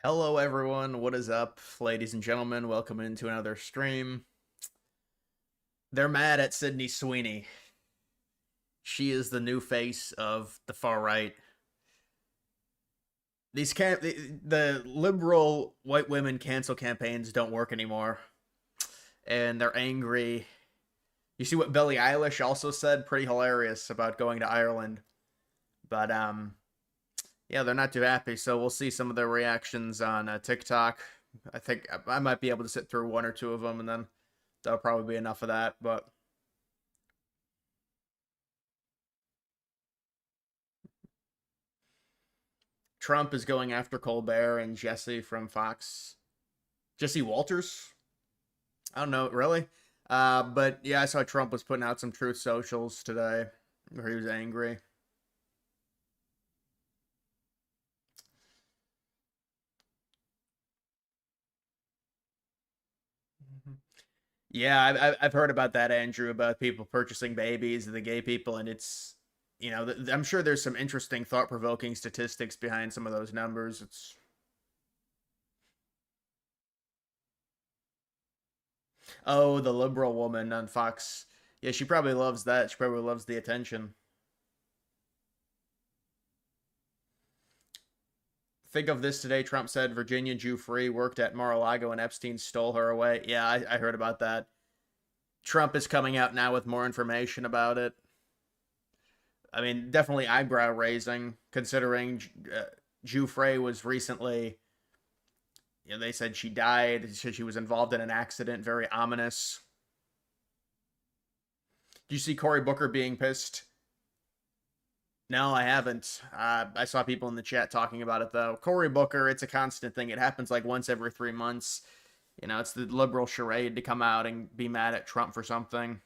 Hello, everyone. What is up, ladies and gentlemen? Welcome into another stream. They're mad at Sydney Sweeney. She is the new face of the far right. The liberal white women cancel campaigns don't work anymore, and they're angry. You see what Billie Eilish also said? Pretty hilarious about going to Ireland, but yeah, they're not too happy. So we'll see some of their reactions on TikTok. I think I might be able to sit through one or two of them, and then that'll probably be enough of that. But Trump is going after Colbert and Jesse from Fox. Jesse Walters? I don't know, really. But yeah, I saw Trump was putting out some Truth Socials today where he was angry. Yeah, I've heard about that, Andrew, about people purchasing babies, the gay people, and it's, I'm sure there's some interesting, thought-provoking statistics behind some of those numbers. It's Oh, the liberal woman on Fox. Yeah, she probably loves that. She probably loves the attention. Think of this today. Trump said Virginia Jew free worked at Mar-a-Lago and Epstein stole her away. Yeah, I heard about that. Trump is coming out now with more information about it. I mean, definitely eyebrow raising considering Giuffre was recently, they said she died. They said she was involved in an accident. Very ominous. Do you see Cory Booker being pissed? No, I haven't. I saw people in the chat talking about it though. Cory Booker, it's a constant thing. It happens like once every 3 months. It's the liberal charade to come out and be mad at Trump for something.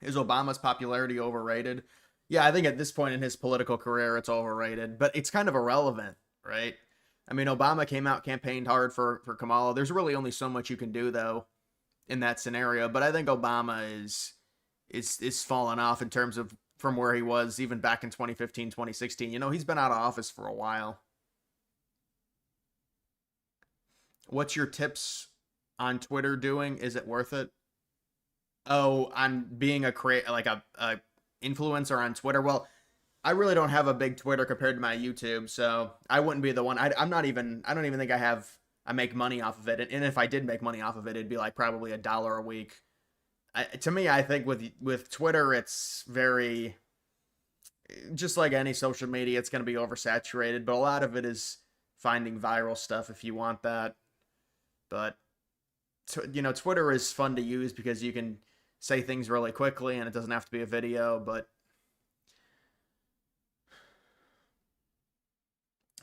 Is Obama's popularity overrated? Yeah, I think at this point in his political career, it's overrated, but it's kind of irrelevant, right? I mean, Obama came out, campaigned hard for Kamala. There's really only so much you can do though in that scenario, but I think Obama is fallen off in terms of from where he was even back in 2015, 2016. He's been out of office for a while. What's your tips on Twitter doing? Is it worth it? Oh, on being a create like a influencer on Twitter. Well, I really don't have a big Twitter compared to my YouTube, so I wouldn't be the one. I'm not even. I don't even think I make money off of it. And if I did make money off of it, it'd be like probably $1 a week. To me, I think with Twitter, it's very just like any social media. It's going to be oversaturated, but a lot of it is finding viral stuff if you want that. But Twitter is fun to use because you can say things really quickly and it doesn't have to be a video. But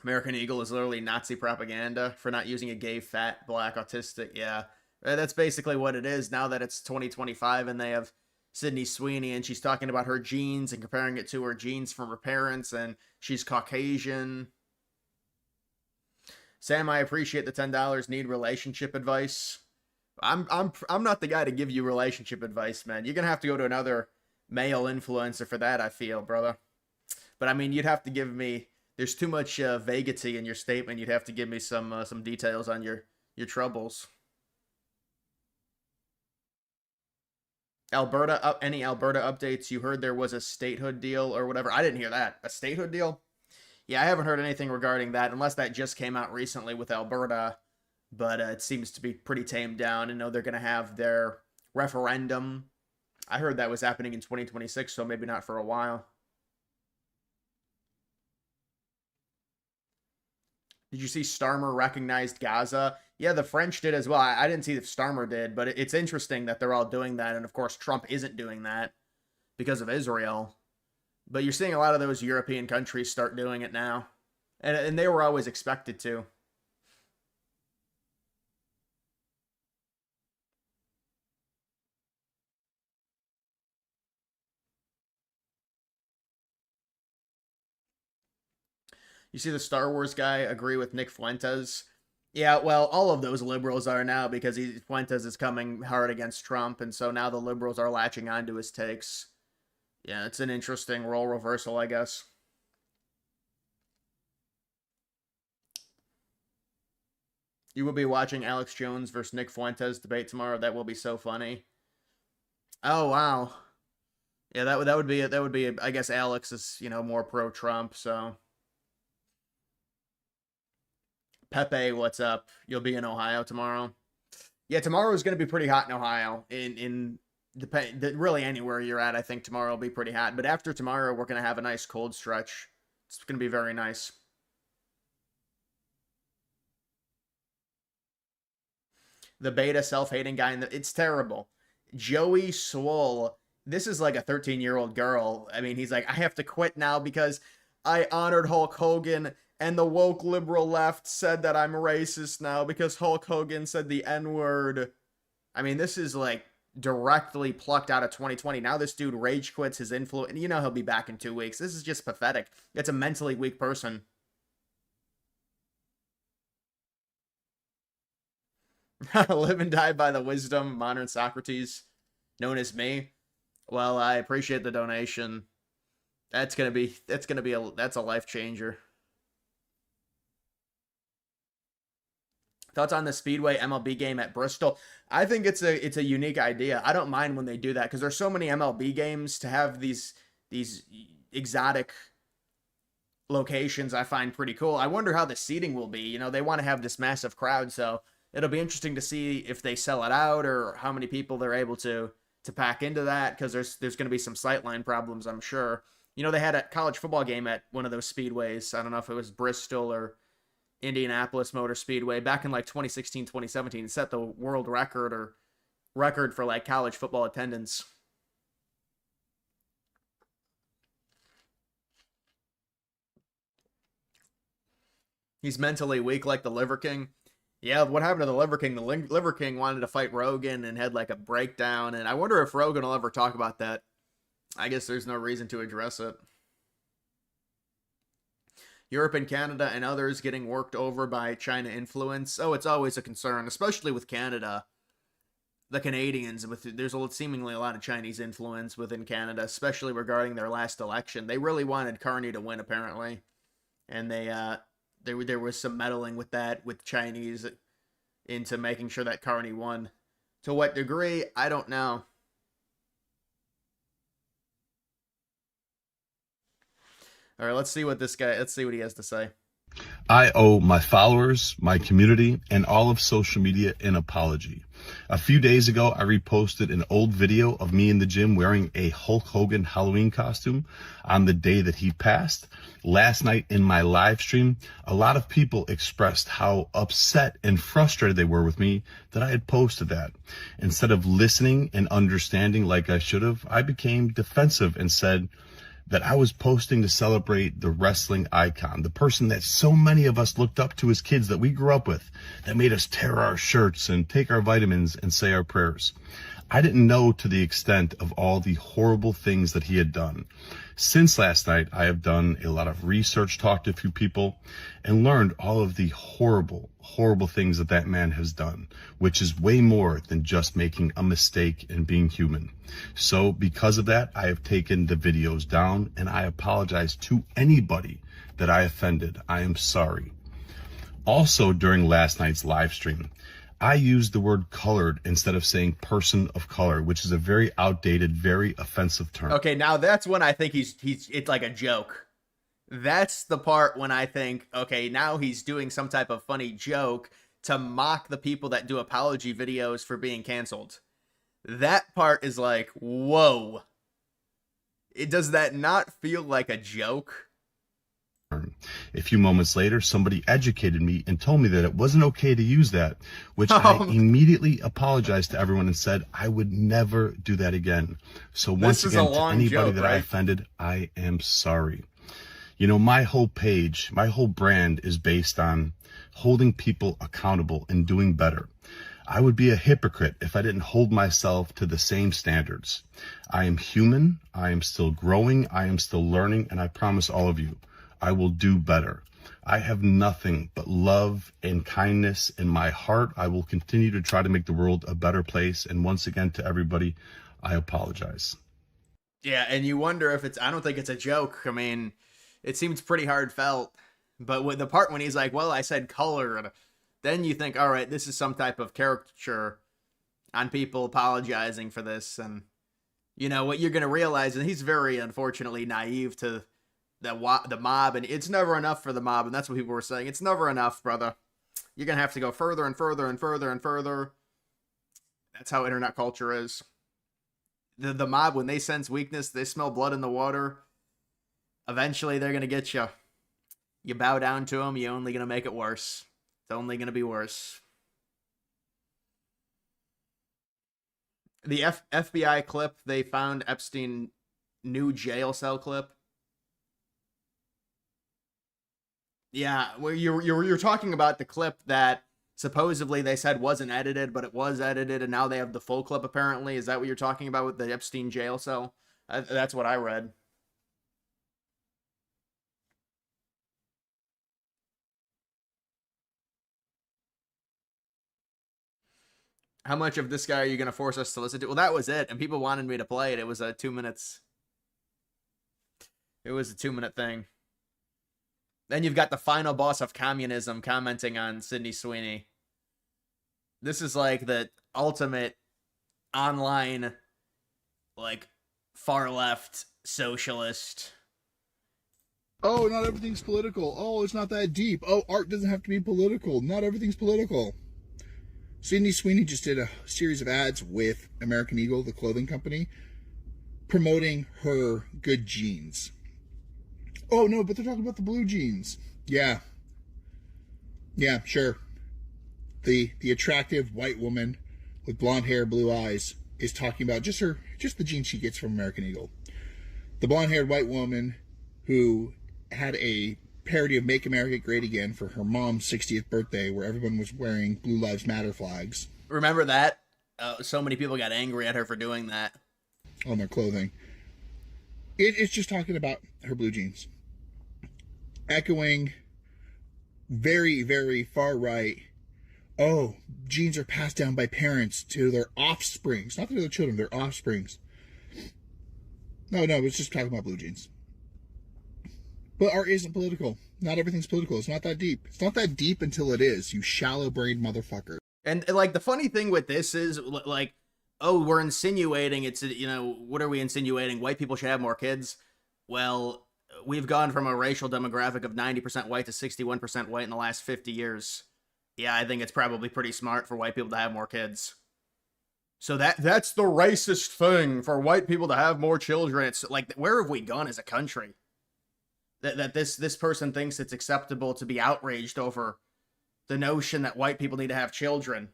American Eagle is literally Nazi propaganda for not using a gay, fat, black, autistic. Yeah, that's basically what it is now that it's 2025 and they have Sydney Sweeney and she's talking about her genes and comparing it to her genes from her parents and she's Caucasian. Sam, I appreciate the $10. Need relationship advice. I'm not the guy to give you relationship advice, man. You're gonna have to go to another male influencer for that, I feel, brother. But I mean, you'd have to give me. There's too much vagity in your statement. You'd have to give me some details on your troubles. Any Alberta updates? You heard there was a statehood deal or whatever. I didn't hear that. A statehood deal? Yeah, I haven't heard anything regarding that, unless that just came out recently with Alberta. But it seems to be pretty tamed down. I know they're going to have their referendum. I heard that was happening in 2026, so maybe not for a while. Did you see Starmer recognized Gaza? Yeah, the French did as well. I didn't see if Starmer did, but it's interesting that they're all doing that. And of course, Trump isn't doing that because of Israel. But you're seeing a lot of those European countries start doing it now. And they were always expected to. You see the Star Wars guy agree with Nick Fuentes? Yeah, well, all of those liberals are now because Fuentes is coming hard against Trump, and so now the liberals are latching onto his takes. Yeah, it's an interesting role reversal, I guess. You will be watching Alex Jones versus Nick Fuentes debate tomorrow. That will be so funny. Oh wow. Yeah, that would be it. That would be I guess Alex is, more pro Trump, so Pepe, what's up? You'll be in Ohio tomorrow. Yeah, tomorrow is going to be pretty hot in Ohio. Really anywhere you're at, I think tomorrow will be pretty hot. But after tomorrow, we're going to have a nice cold stretch. It's going to be very nice. The beta self-hating guy, it's terrible. Joey Swole, this is like a 13-year-old girl. I mean, he's like, I have to quit now because I honored Hulk Hogan and the woke liberal left said that I'm racist now because Hulk Hogan said the N-word. I mean, this is like directly plucked out of 2020. Now this dude rage quits his influence. And he'll be back in 2 weeks. This is just pathetic. It's a mentally weak person. Live and die by the wisdom, modern Socrates, known as me. Well, I appreciate the donation. That's a life changer. Thoughts on the Speedway MLB game at Bristol? I think it's a unique idea. I don't mind when they do that because there's so many MLB games to have these exotic locations. I find pretty cool. I wonder how the seating will be. They want to have this massive crowd, so it'll be interesting to see if they sell it out or how many people they're able to pack into that because there's going to be some sightline problems, I'm sure. They had a college football game at one of those speedways. I don't know if it was Bristol or Indianapolis Motor Speedway back in like 2016, 2017. It set the world record for like college football attendance. He's mentally weak like the Liver King. Yeah, what happened to the Liver King? The Liver King wanted to fight Rogan and had like a breakdown, and I wonder if Rogan will ever talk about that. I guess there's no reason to address it. Europe and Canada and others getting worked over by China influence. Oh, it's always a concern, especially with Canada. The Canadians, there's seemingly a lot of Chinese influence within Canada, especially regarding their last election. They really wanted Carney to win, apparently, and there was some meddling with that with Chinese into making sure that Carney won. To what degree, I don't know. All right, let's see what he has to say. I owe my followers, my community, and all of social media an apology. A few days ago, I reposted an old video of me in the gym wearing a Hulk Hogan Halloween costume on the day that he passed. Last night in my live stream, a lot of people expressed how upset and frustrated they were with me that I had posted that. Instead of listening and understanding like I should have, I became defensive and said that I was posting to celebrate the wrestling icon, the person that so many of us looked up to as kids that we grew up with, that made us tear our shirts and take our vitamins and say our prayers. I didn't know to the extent of all the horrible things that he had done. Since last night, I have done a lot of research, talked to a few people, and learned all of the horrible, horrible things that man has done, which is way more than just making a mistake and being human. So because of that, I have taken the videos down, and I apologize to anybody that I offended. I am sorry. Also, during last night's live stream, I used the word colored instead of saying person of color, which is a very outdated, very offensive term. Okay, now that's when I think it's like a joke. That's the part when I think, okay, now he's doing some type of funny joke to mock the people that do apology videos for being canceled. That part is like, whoa. Does that not feel like a joke? A few moments later, somebody educated me and told me that it wasn't okay to use that, which I immediately apologized to everyone and said I would never do that again. So once again, to anybody that I offended, I am sorry. My whole page, my whole brand is based on holding people accountable and doing better. I would be a hypocrite if I didn't hold myself to the same standards. I am human, I am still growing, I am still learning, and I promise all of you, I will do better. I have nothing but love and kindness in my heart. I will continue to try to make the world a better place. And once again, to everybody, I apologize. Yeah, and you wonder if it's, I don't think it's a joke. I mean, it seems pretty hard felt. But with the part when he's like, well, I said colored, then you think, all right, this is some type of caricature on people apologizing for this. And, you know, what you're going to realize, and he's very, unfortunately, naive to the mob. And it's never enough for the mob. And that's what people were saying. It's never enough, brother. You're going to have to go further and further and further and further. That's how internet culture is. The mob, when they sense weakness, they smell blood in the water. Eventually, they're going to get you. You bow down to them, you're only going to make it worse. It's only going to be worse. The FBI clip, they found Epstein new jail cell clip. Yeah, well, you're talking about the clip that supposedly they said wasn't edited, but it was edited, and now they have the full clip apparently. Is that what you're talking about with the Epstein jail cell? That's what I read. How much of this guy are you going to force us to listen to? Well, that was it, and people wanted me to play it. It was a 2 minutes. It was a 2 minute thing. Then you've got the final boss of communism commenting on Sydney Sweeney. This is like the ultimate online, like, far left socialist. Oh, not everything's political. Oh, it's not that deep. Oh, art doesn't have to be political. Not everything's political. Sydney Sweeney just did a series of ads with American Eagle, the clothing company, promoting her good jeans. Oh, no, but they're talking about the blue jeans. Yeah. Yeah, sure. The attractive white woman with blonde hair, blue eyes is talking about just the jeans she gets from American Eagle. The blonde-haired white woman who had a parody of Make America Great Again for her mom's 60th birthday where everyone was wearing Blue Lives Matter flags. Remember that? So many people got angry at her for doing that. On their clothing. It's just talking about her blue jeans. Echoing very, very far right. Oh, genes are passed down by parents to their offsprings. Not to their children, their offsprings. No, it's just talking about blue jeans. But art isn't political. Not everything's political. It's not that deep. It's not that deep until it is, you shallow-brained motherfucker. And, like, the funny thing with this is, like, oh, we're insinuating it's, you know, what are we insinuating? White people should have more kids? Well, we've gone from a racial demographic of 90% white to 61% white in the last 50 years. Yeah, I think it's probably pretty smart for white people to have more kids. So that's the racist thing, for white people to have more children. It's like, where have we gone as a country? That this person thinks it's acceptable to be outraged over the notion that white people need to have children.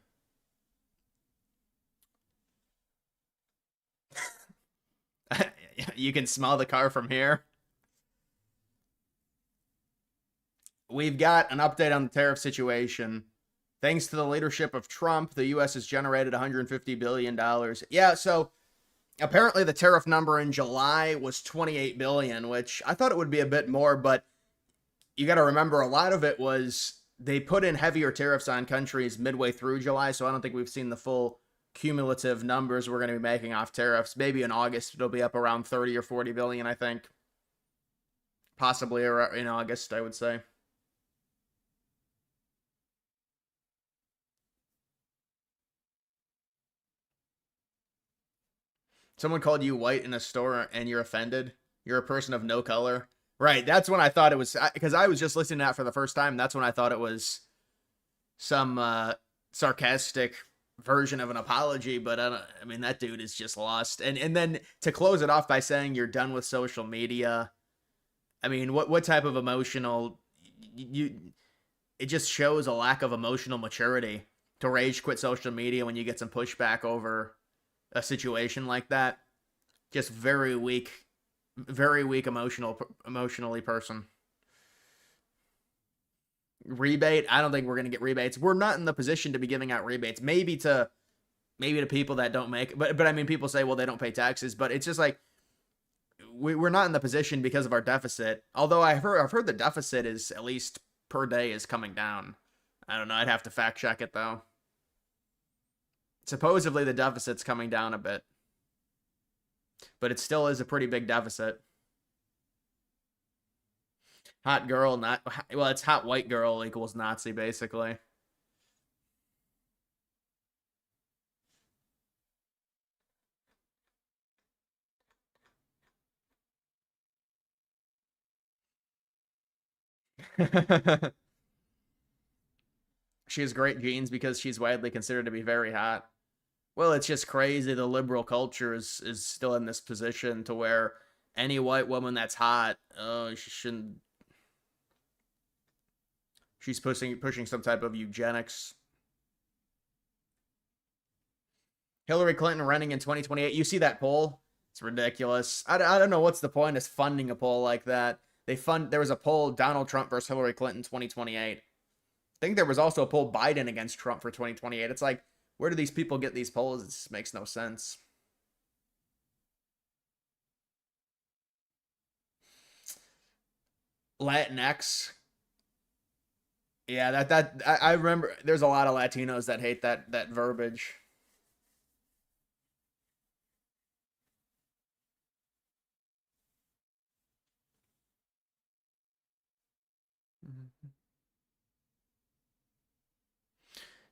You can smell the car from here. We've got an update on the tariff situation. Thanks to the leadership of Trump, the U.S. has generated $150 billion. Yeah, so apparently the tariff number in July was $28 billion, which I thought it would be a bit more, but you got to remember a lot of it was they put in heavier tariffs on countries midway through July, so I don't think we've seen the full cumulative numbers we're going to be making off tariffs. Maybe in August it'll be up around 30 or 40 billion, I think. Possibly in August, I would say. Someone called you white in a store and you're offended. You're a person of no color. Right, that's when I thought it was, because I was just listening to that for the first time. That's when I thought it was some sarcastic version of an apology, but I mean, that dude is just lost. And then to close it off by saying you're done with social media, I mean, what type of emotional, it just shows a lack of emotional maturity to rage quit social media when you get some pushback over a situation like that. Just very weak emotionally person. Rebate, I don't think we're going to get rebates. We're not in the position to be giving out rebates. Maybe to people that don't make, but I mean, people say, well, they don't pay taxes, but it's just like, we're not in the position because of our deficit. Although I've heard the deficit is, at least per day, is coming down. I don't know. I'd have to fact check it though. Supposedly the deficit's coming down a bit. but it still is a pretty big deficit. Hot girl, not well. It's hot white girl equals Nazi, basically. She has great genes because she's widely considered to be very hot. Well, it's just crazy. The liberal culture is still in this position to where any white woman that's hot, oh, she shouldn't. She's pushing some type of eugenics. Hillary Clinton running in 2028. You see that poll? It's ridiculous. I don't know what's the point of funding a poll like that. There was a poll, Donald Trump versus Hillary Clinton 2028. I think there was also a poll, Biden against Trump for 2028. It's like, where do these people get these polls? It just makes no sense. Latinx. Yeah, I remember there's a lot of Latinos that hate that verbiage.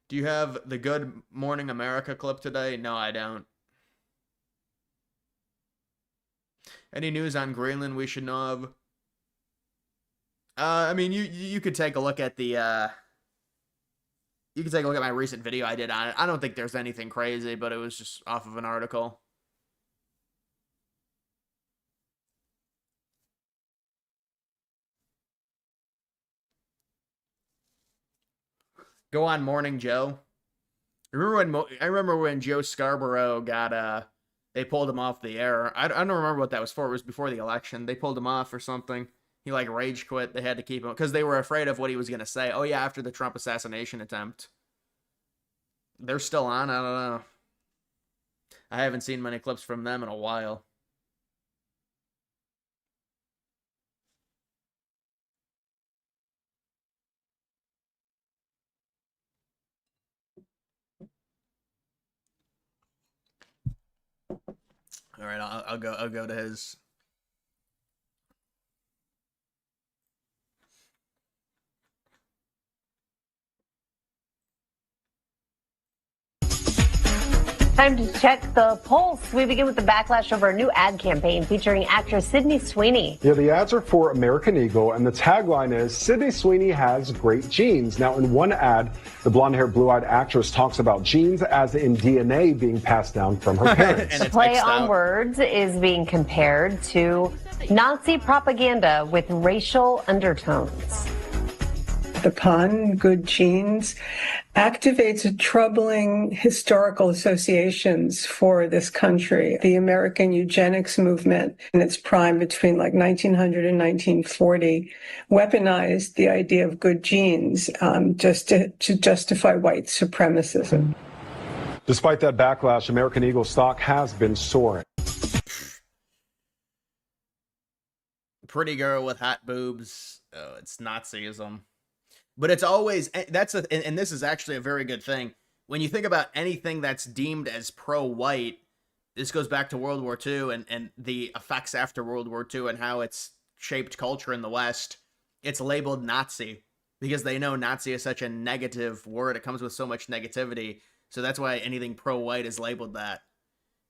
Do you have the Good Morning America clip today? No, I don't. Any news on Greenland we should know of? I mean, you could take a look at the you can take a look at my recent video I did on it. I don't think there's anything crazy, but it was just off of an article. Go on Morning Joe. I remember when Joe Scarborough got they pulled him off the air. I don't remember what that was for. It was before the election. They pulled him off or something. He like rage quit. They had to keep him because they were afraid of what he was going to say. Oh yeah, after the Trump assassination attempt. They're still on. I don't know. I haven't seen many clips from them in a while. All right, I'll go to his. Time to check the pulse. We begin with the backlash over a new ad campaign featuring actress Sydney Sweeney. Yeah, the ads are for American Eagle, and the tagline is, Sydney Sweeney has great genes. Now, in one ad, the blonde-haired, blue-eyed actress talks about genes as in DNA being passed down from her parents. The play on words is being compared to Nazi propaganda with racial undertones. The pun, good genes, activates troubling historical associations for this country. The American eugenics movement in its prime between like 1900 and 1940 weaponized the idea of good genes just to justify white supremacism. Despite that backlash, American Eagle stock has been soaring. Pretty girl with hot boobs. Oh, it's Nazism. But it's always, and this is actually a very good thing. When you think about anything that's deemed as pro-white, this goes back to World War II and the effects after World War II and how it's shaped culture in the West. It's labeled Nazi because they know Nazi is such a negative word. It comes with so much negativity. So that's why anything pro-white is labeled that.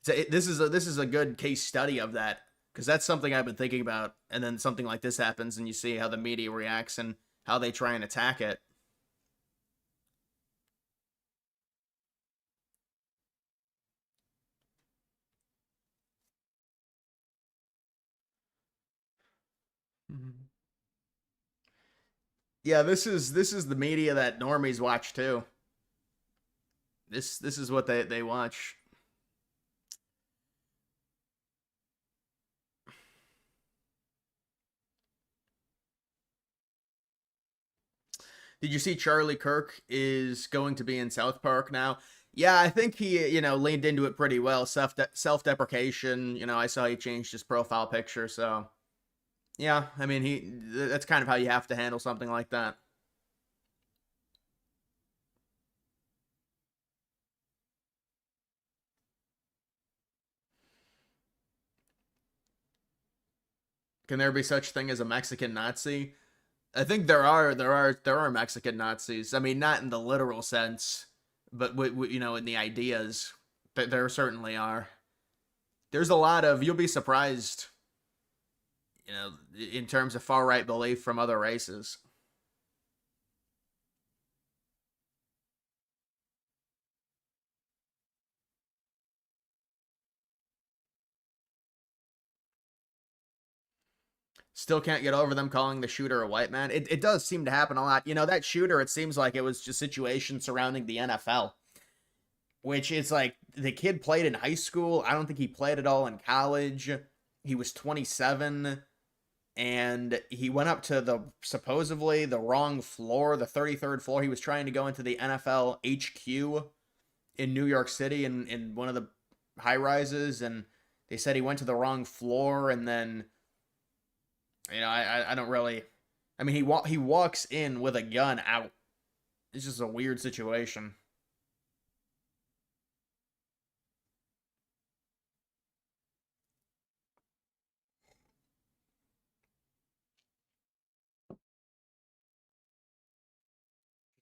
So this is a good case study of that because that's something I've been thinking about. And then something like this happens and you see how the media reacts and how they try and attack it. Yeah, this is the media that normies watch too. This is what they watch. Did you see Charlie Kirk is going to be in South Park now? Yeah, I think he, leaned into it pretty well. Self-deprecation. I saw he changed his profile picture. So, yeah, I mean, that's kind of how you have to handle something like that. Can there be such thing as a Mexican Nazi? I think there are Mexican Nazis. I mean, not in the literal sense, but you know, in the ideas, there certainly are. There's a lot of, you'll be surprised, you know, in terms of far right belief from other races. Still can't get over them calling the shooter a white man. It does seem to happen a lot. You know, that shooter, it seems like it was just situations surrounding the NFL, which is like the kid played in high school. I don't think he played at all in college. He was 27 and he went up to the supposedly the wrong floor, the 33rd floor. He was trying to go into the NFL HQ in New York City in one of the high rises, and they said he went to the wrong floor, and then you know, I don't really. I mean, he walks in with a gun out. It's just a weird situation.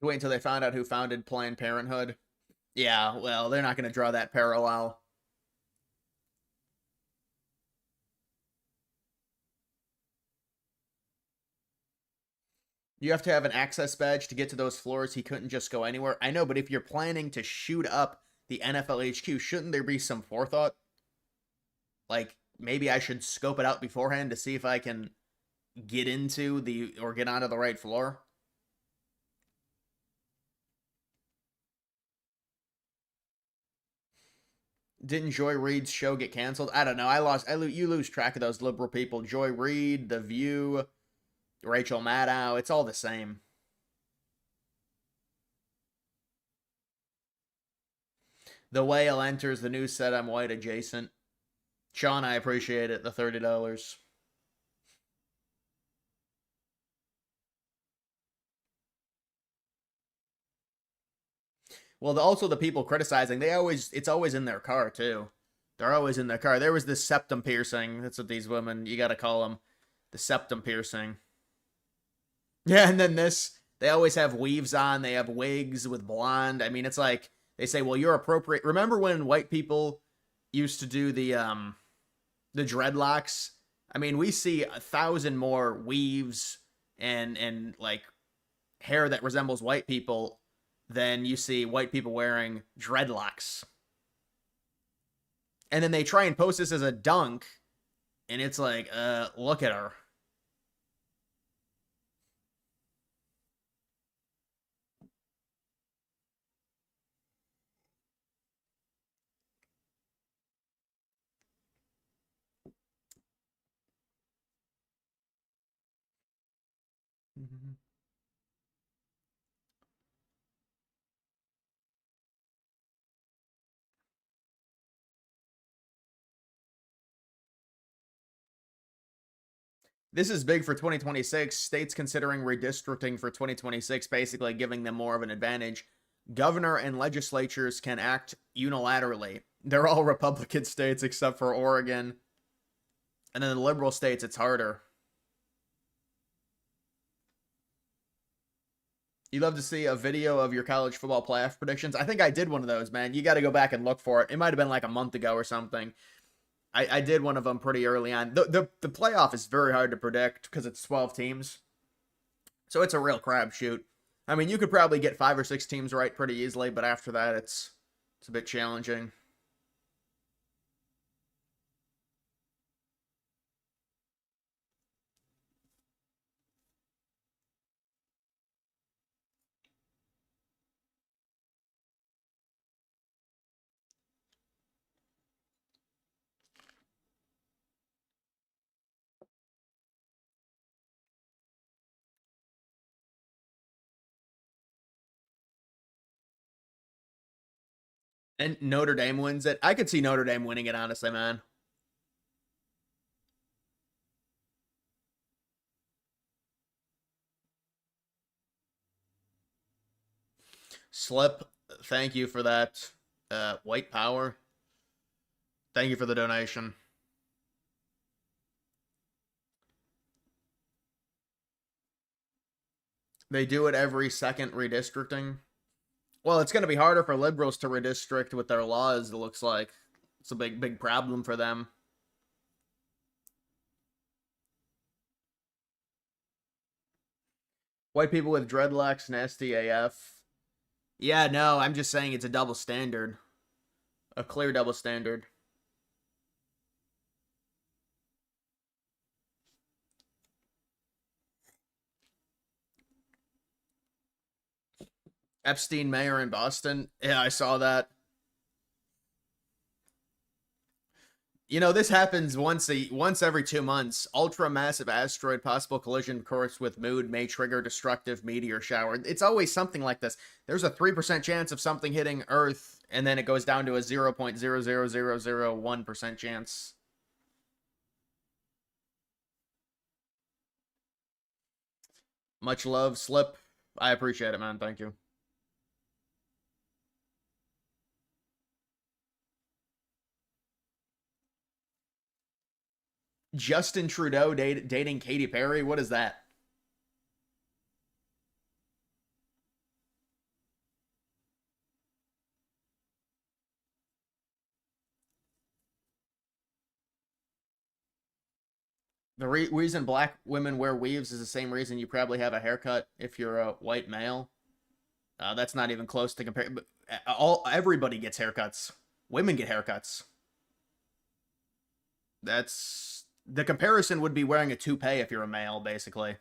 Wait until they found out who founded Planned Parenthood. Yeah, well, they're not going to draw that parallel. You have to have an access badge to get to those floors. He couldn't just go anywhere. I know, but if you're planning to shoot up the NFL HQ, shouldn't there be some forethought? Like, maybe I should scope it out beforehand to see if I can get into the, or get onto the right floor. Didn't Joy Reid's show get canceled? I don't know. You lose track of those liberal people. Joy Reid, The View, Rachel Maddow. It's all the same. The Whale enters. The news said I'm white adjacent. Sean, I appreciate it. The $30. Well, also the people criticizing, it's always in their car too. They're always in their car. There was this septum piercing. That's what these women, you got to call them, the septum piercing. Yeah, and then this, they always have weaves on. They have wigs with blonde. I mean, it's like they say, well, you're appropriate. Remember when white people used to do the dreadlocks? I mean, we see 1,000 more weaves and like hair that resembles white people than you see white people wearing dreadlocks. And then they try and post this as a dunk, and it's like, look at her. Mm-hmm. This is big for 2026. States considering redistricting for 2026, basically giving them more of an advantage. Governor and legislatures can act unilaterally. They're all Republican states except for Oregon. And then the liberal states, it's harder. You love to see a video of your college football playoff predictions? I think I did one of those, man. You got to go back and look for it. It might have been like a month ago or something. I did one of them pretty early on. The playoff is very hard to predict because it's 12 teams. So it's a real crapshoot. I mean, you could probably get 5 or 6 teams right pretty easily, but after that, it's a bit challenging. And Notre Dame wins it. I could see Notre Dame winning it, honestly, man. Slip, thank you for that. White Power, thank you for the donation. They do it every second redistricting. Well, it's going to be harder for liberals to redistrict with their laws, it looks like. It's a big problem for them. White people with dreadlocks, nasty AF. Yeah, no, I'm just saying it's a double standard. A clear double standard. Epstein mayor in Boston. Yeah, I saw that. You know, this happens once every 2 months. Ultra massive asteroid possible collision course with moon may trigger destructive meteor shower. It's always something like this. There's a 3% chance of something hitting Earth, and then it goes down to a 0.00001% chance. Much love, Slip. I appreciate it, man. Thank you. Justin Trudeau dating Katy Perry? What is that? The reason black women wear weaves is the same reason you probably have a haircut if you're a white male. That's not even close to compare. But everybody gets haircuts. Women get haircuts. That's the comparison would be wearing a toupee if you're a male, basically.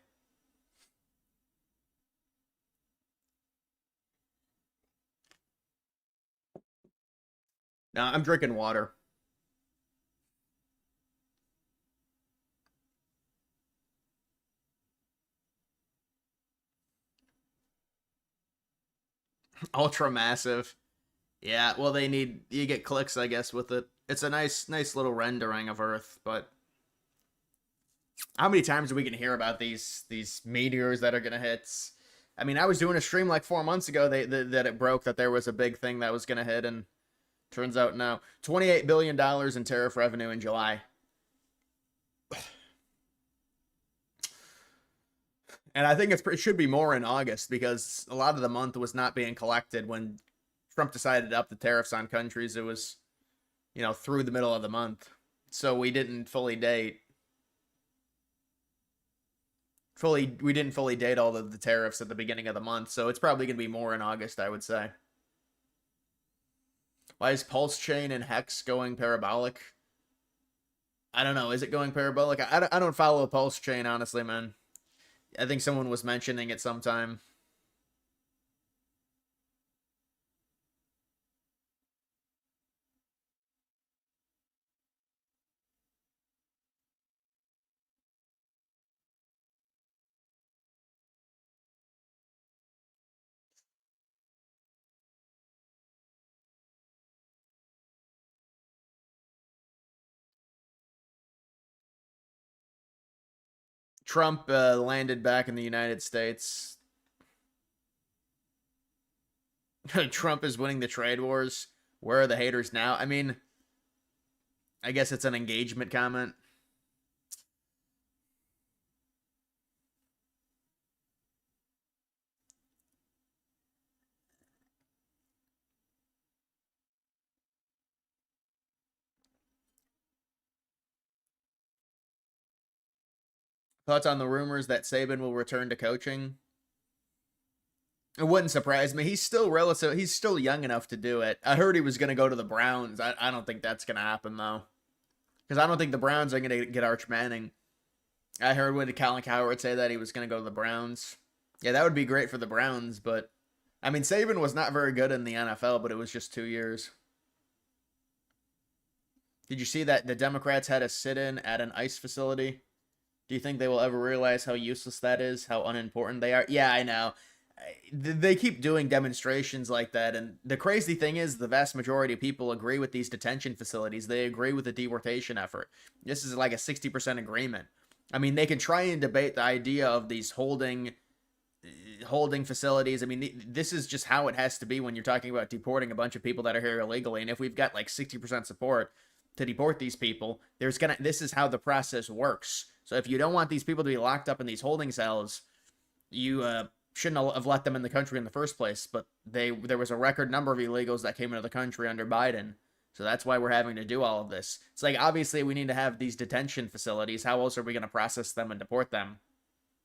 Now I'm drinking water. Ultra massive. Yeah, well, you get clicks, I guess, with it. It's a nice little rendering of Earth, but how many times are we gonna hear about these meteors that are gonna hit? I mean, I was doing a stream like 4 months ago that it broke that there was a big thing that was gonna hit, and turns out no. $28 billion in tariff revenue in July. And I think it should be more in August because a lot of the month was not being collected when Trump decided to up the tariffs on countries. It was, through the middle of the month. So we didn't fully date. We didn't fully date all of the tariffs at the beginning of the month. So it's probably going to be more in August, I would say. Why is Pulse Chain and Hex going parabolic? I don't know. Is it going parabolic? I don't follow Pulse Chain, honestly, man. I think someone was mentioning it sometime. Trump landed back in the United States. Trump is winning the trade wars. Where are the haters now? I mean, I guess it's an engagement comment. Thoughts on the rumors that Saban will return to coaching? It wouldn't surprise me. He's still young enough to do it. I heard he was going to go to the Browns. I don't think that's going to happen, though. Because I don't think the Browns are going to get Arch Manning. I heard when Colin Cowherd say that he was going to go to the Browns. Yeah, that would be great for the Browns, but... I mean, Saban was not very good in the NFL, but it was just 2 years. Did you see that the Democrats had a sit-in at an ICE facility? Do you think they will ever realize how useless that is? How unimportant they are? Yeah, I know. They keep doing demonstrations like that, and the crazy thing is the vast majority of people agree with these detention facilities. They agree with the deportation effort. This is like a 60% agreement. I mean, they can try and debate the idea of these holding facilities. I mean, this is just how it has to be when you're talking about deporting a bunch of people that are here illegally, and if we've got like 60% support to deport these people, this is how the process works. So if you don't want these people to be locked up in these holding cells, you shouldn't have let them in the country in the first place, but there was a record number of illegals that came into the country under Biden. So that's why we're having to do all of this. It's like, obviously we need to have these detention facilities. How else are we going to process them and deport them?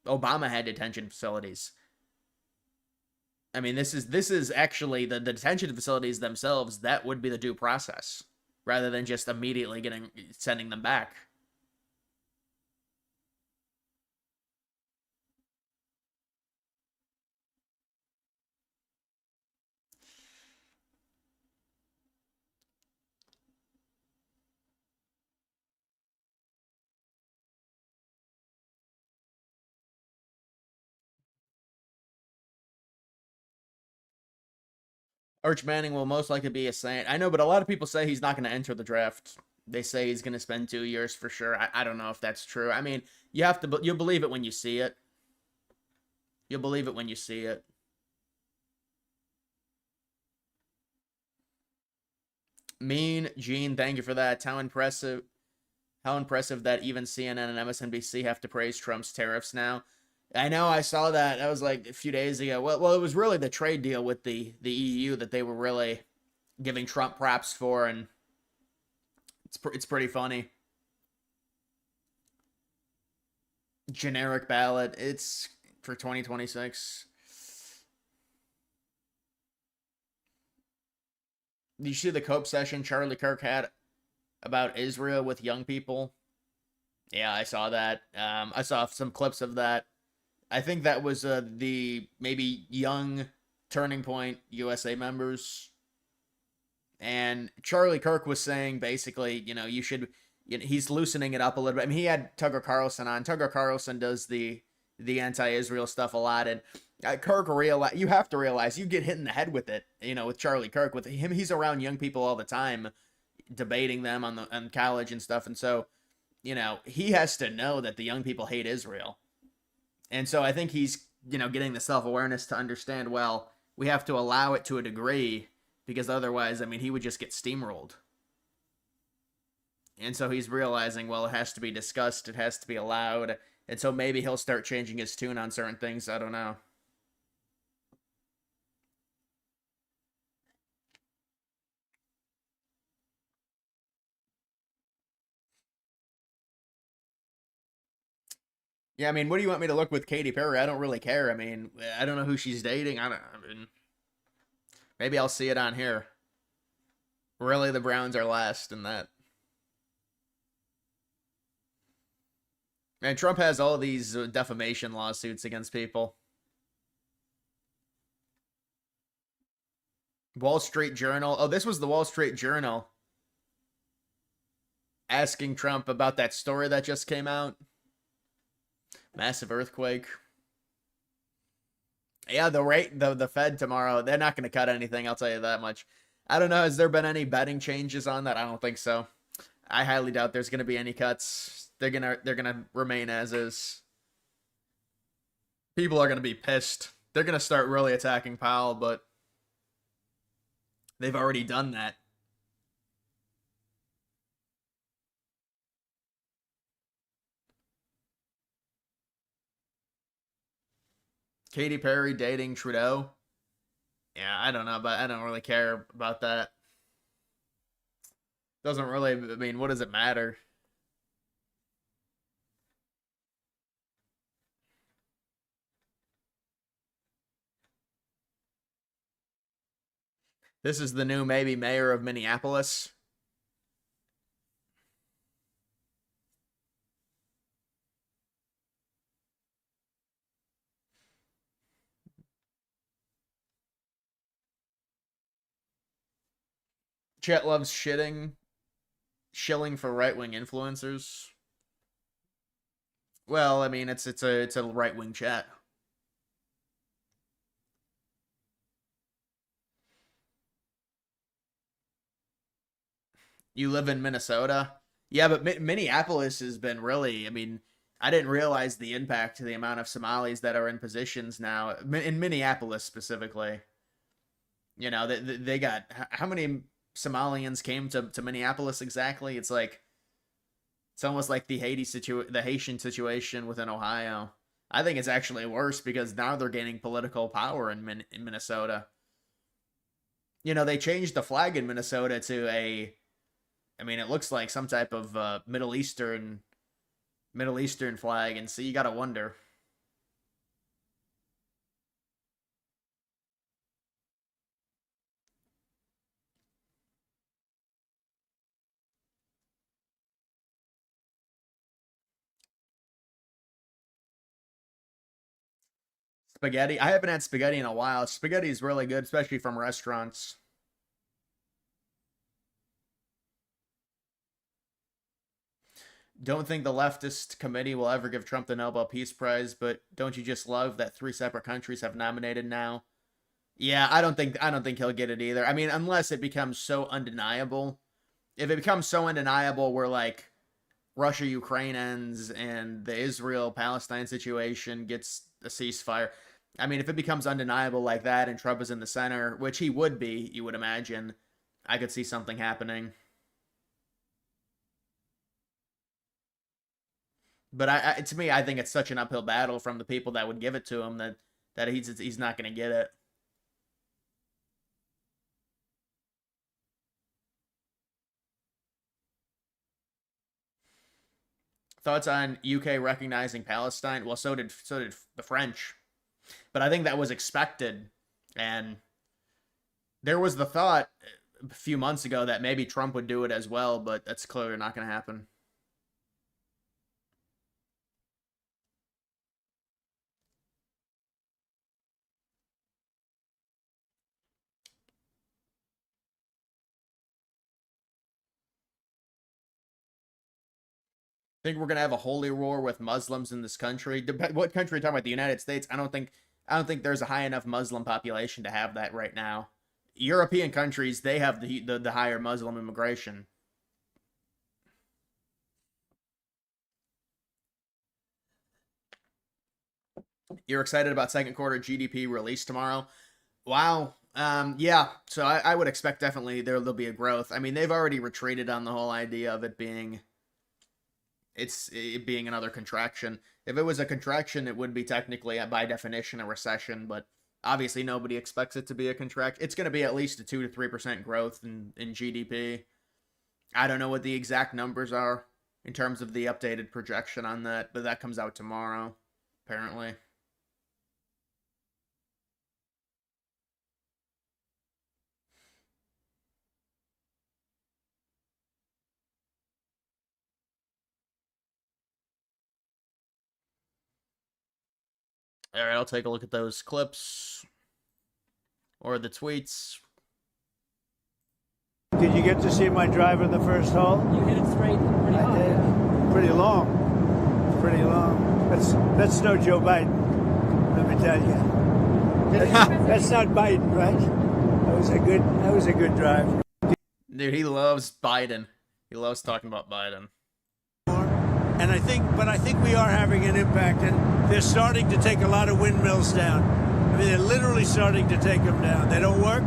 Obama had detention facilities. I mean, this is actually the detention facilities themselves. That would be the due process, rather than just immediately sending them back. Arch Manning will most likely be a Saint. I know, but a lot of people say he's not going to enter the draft. They say he's going to spend 2 years for sure. I don't know if that's true. I mean, you'll believe it when you see it. You'll believe it when you see it. Mean Gene, thank you for that. How impressive that even CNN and MSNBC have to praise Trump's tariffs now. I know, I saw that. That was like a few days ago. Well, it was really the trade deal with the EU that they were really giving Trump props for, and it's pretty funny. Generic ballot. It's for 2026. Did you see the Cope session Charlie Kirk had about Israel with young people? Yeah, I saw that. I saw some clips of that. I think that was the maybe young Turning Point USA members. And Charlie Kirk was saying basically, he's loosening it up a little bit. I mean, he had Tucker Carlson on. Tucker Carlson does the anti-Israel stuff a lot. And Kirk you have to realize, you get hit in the head with it, with Charlie Kirk. With him, he's around young people all the time, debating them on college and stuff. And so, he has to know that the young people hate Israel. And so I think he's, getting the self-awareness to understand, well, we have to allow it to a degree, because otherwise, I mean, he would just get steamrolled. And so he's realizing, well, it has to be discussed, it has to be allowed, and so maybe he'll start changing his tune on certain things, I don't know. Yeah, I mean, what do you want me to look with Katy Perry? I don't really care. I mean, I don't know who she's dating. I mean, maybe I'll see it on here. Really, the Browns are last in that. And Trump has all these defamation lawsuits against people. Wall Street Journal. Oh, this was the Wall Street Journal asking Trump about that story that just came out. Massive earthquake. Yeah, the Fed tomorrow, they're not going to cut anything, I'll tell you that much. I don't know, has there been any betting changes on that? I don't think so. I highly doubt there's going to be any cuts. They're going to remain as is. People are going to be pissed. They're going to start really attacking Powell, but they've already done that. Katy Perry dating Trudeau. Yeah, I don't know, but I don't really care about that. Doesn't really, I mean, what does it matter? This is the new maybe mayor of Minneapolis. Chet loves shilling for right-wing influencers. Well, I mean, it's a right-wing chat. You live in Minnesota? Yeah, but Minneapolis has been really, I mean, I didn't realize the impact of the amount of Somalis that are in positions now, in Minneapolis specifically. They got, how many Somalians came to Minneapolis exactly? It's almost like the Haitian situation within Ohio. I think it's actually worse because now they're gaining political power in Minnesota. You know, they changed the flag in Minnesota to I mean, it looks like some type of Middle Eastern flag, and so you gotta wonder. Spaghetti. I haven't had spaghetti in a while. Spaghetti is really good, especially from restaurants. Don't think the leftist committee will ever give Trump the Nobel Peace Prize, but don't you just love that 3 separate countries have nominated now? Yeah, I don't think he'll get it either. I mean, unless it becomes so undeniable. If it becomes so undeniable where like Russia Ukraine ends and the Israel Palestine situation gets a ceasefire. I mean, if it becomes undeniable like that and Trump is in the center, which he would be, you would imagine, I could see something happening. But to me, I think it's such an uphill battle from the people that would give it to him that he's not going to get it. Thoughts on UK recognizing Palestine? Well, so did the French, but I think that was expected, and there was the thought a few months ago that maybe Trump would do it as well, but that's clearly not going to happen. Think we're gonna have a holy war with Muslims in this country? What country are you talking about? The United States? I don't think there's a high enough Muslim population to have that right now. European countries, they have the higher Muslim immigration. You're excited about second quarter GDP release tomorrow? Wow. Yeah. So I would expect definitely there'll be a growth. I mean, they've already retreated on the whole idea of it being another contraction. If it was a contraction, it would be technically, by definition, a recession, but obviously nobody expects it to be a contract. It's going to be at least a 2 to 3% growth in GDP. I don't know what the exact numbers are in terms of the updated projection on that, but that comes out tomorrow, apparently. All right, I'll take a look at those clips or the tweets. Did you get to see my drive in the first hole? You hit it straight pretty I hard. did. Pretty long. It's pretty long. That's no Joe Biden, let me tell you. That's not Biden, right? That was a good drive. Dude, he loves Biden. He loves talking about Biden. And I think we are having an impact, and they're starting to take a lot of windmills down. I mean, they're literally starting to take them down. They don't work,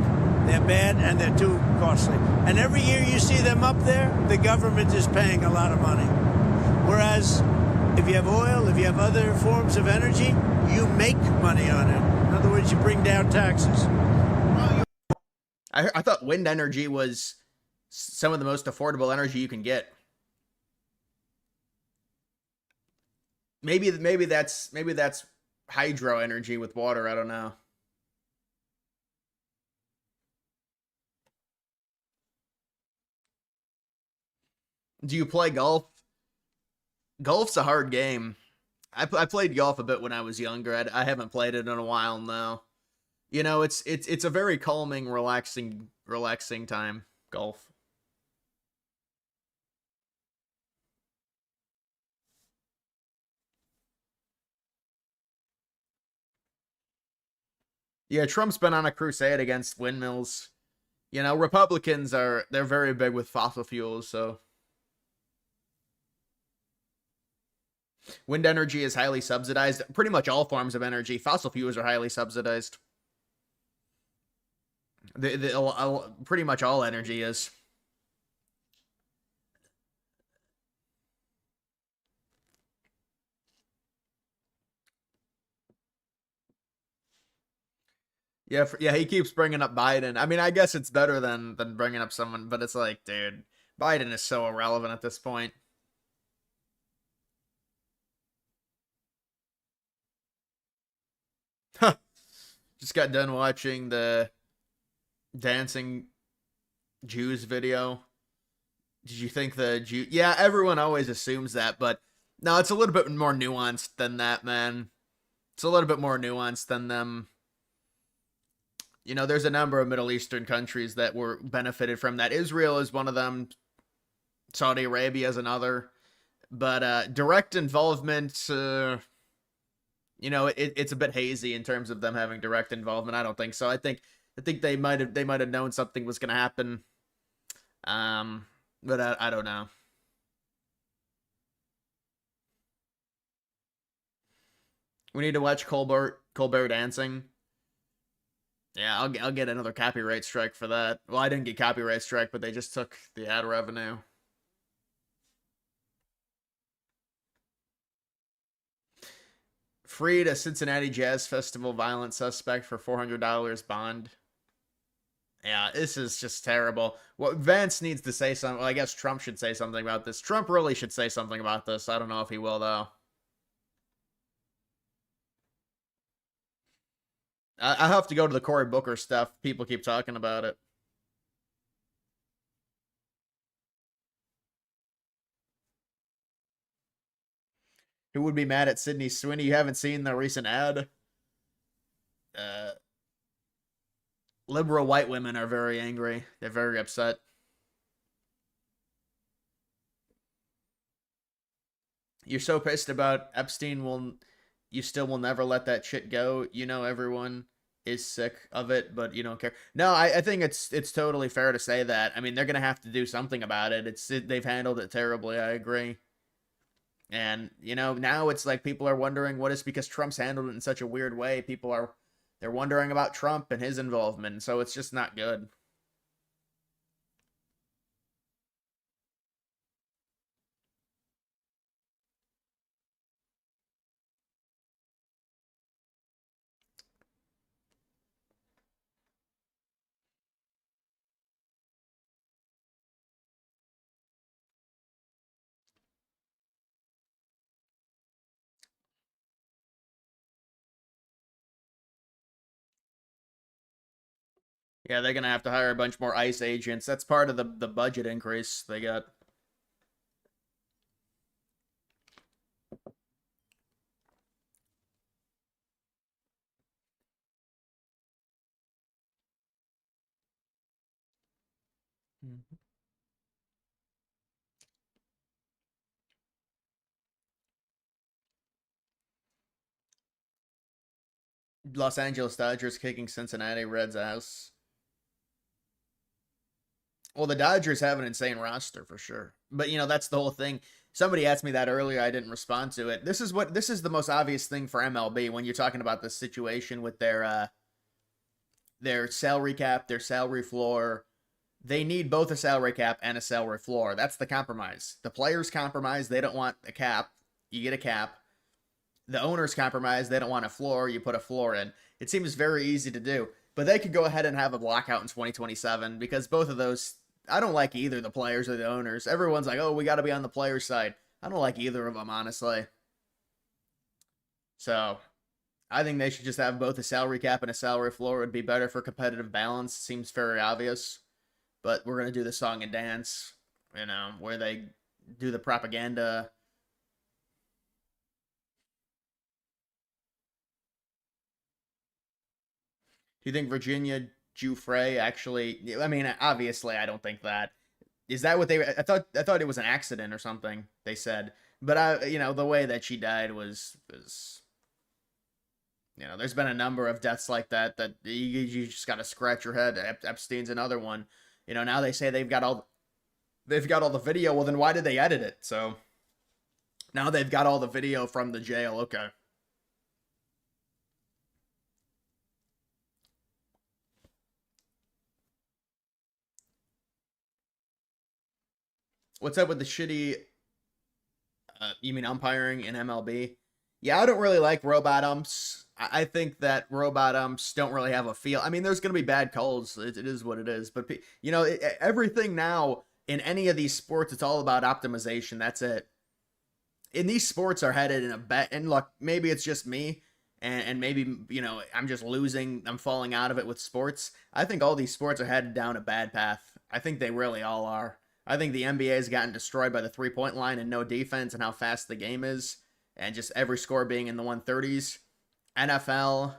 they're bad, and they're too costly. And every year you see them up there, the government is paying a lot of money. Whereas if you have oil, if you have other forms of energy, you make money on it. In other words, you bring down taxes. I thought wind energy was some of the most affordable energy you can get. Maybe that's hydro energy with water. I don't know. Do you play golf? Golf's a hard game. I played golf a bit when I was younger. I haven't played it in a while now. You know, it's a very calming, relaxing time. Golf. Yeah, Trump's been on a crusade against windmills. You know, they're very big with fossil fuels, so wind energy is highly subsidized. Pretty much all forms of energy. Fossil fuels are highly subsidized. Pretty much all energy is. Yeah, yeah, he keeps bringing up Biden. I mean, I guess it's better than bringing up someone, but it's like, dude, Biden is so irrelevant at this point. Just got done watching the dancing Jews video. Did you think the Jew? Yeah, everyone always assumes that, but no, it's a little bit more nuanced than that, man. It's a little bit more nuanced than them. You know, there's a number of Middle Eastern countries that were benefited from that. Israel is one of them. Saudi Arabia is another. But direct involvement, you know, it's a bit hazy in terms of them having direct involvement. I don't think so. I think they might have known something was going to happen. But I don't know. We need to watch Colbert dancing. Yeah, I'll get another copyright strike for that. Well, I didn't get copyright strike, but they just took the ad revenue. Freed a Cincinnati Jazz Festival violent suspect for $400 bond. Yeah, this is just terrible. What Vance needs to say something. Well, I guess Trump should say something about this. Trump really should say something about this. I don't know if he will, though. I have to go to the Cory Booker stuff. People keep talking about it. Who would be mad at Sydney Sweeney? You haven't seen the recent ad? Liberal white women are very angry. They're very upset. You're so pissed about Epstein. You still will never let that shit go. You know everyone is sick of it, but you don't care. No, I think it's totally fair to say that. I mean, they're gonna have to do something about it. They've handled it terribly. I agree. And you know, now it's like people are wondering what is because Trump's handled it in such a weird way. They're wondering about Trump and his involvement. So it's just not good. Yeah, they're gonna have to hire a bunch more ICE agents. That's part of the budget increase they got. Los Angeles Dodgers kicking Cincinnati Reds ass. Well, the Dodgers have an insane roster for sure. But you know, that's the whole thing. Somebody asked me that earlier, I didn't respond to it. This is the most obvious thing for MLB when you're talking about this situation with their salary cap, their salary floor. They need both a salary cap and a salary floor. That's the compromise. The players compromise, they don't want a cap. You get a cap. The owners compromise, they don't want a floor, you put a floor in. It seems very easy to do. But they could go ahead and have a lockout in 2027 because both of those, I don't like either the players or the owners. Everyone's like, oh, we got to be on the players' side. I don't like either of them, honestly. So, I think they should just have both a salary cap and a salary floor. It would be better for competitive balance. Seems very obvious. But we're going to do the song and dance, you know, where they do the propaganda. Do you think Virginia Giuffre actually? I mean, obviously, I don't think that. Is that what they? I thought it was an accident or something. They said, but you know, the way that she died was, you know, there's been a number of deaths like that you just got to scratch your head. Epstein's another one. You know, now they say they've got all the video. Well, then why did they edit it? So now they've got all the video from the jail. Okay. What's up with the shitty, you mean umpiring in MLB? Yeah, I don't really like robot umps. I think that robot umps don't really have a feel. I mean, there's going to be bad calls. It is what it is. But, everything now in any of these sports, it's all about optimization. That's it. And these sports are headed in a bet. And look, maybe it's just me. And maybe, I'm just losing. I'm falling out of it with sports. I think all these sports are headed down a bad path. I think they really all are. I think the NBA has gotten destroyed by the three-point line and no defense and how fast the game is. And just every score being in the 130s. NFL.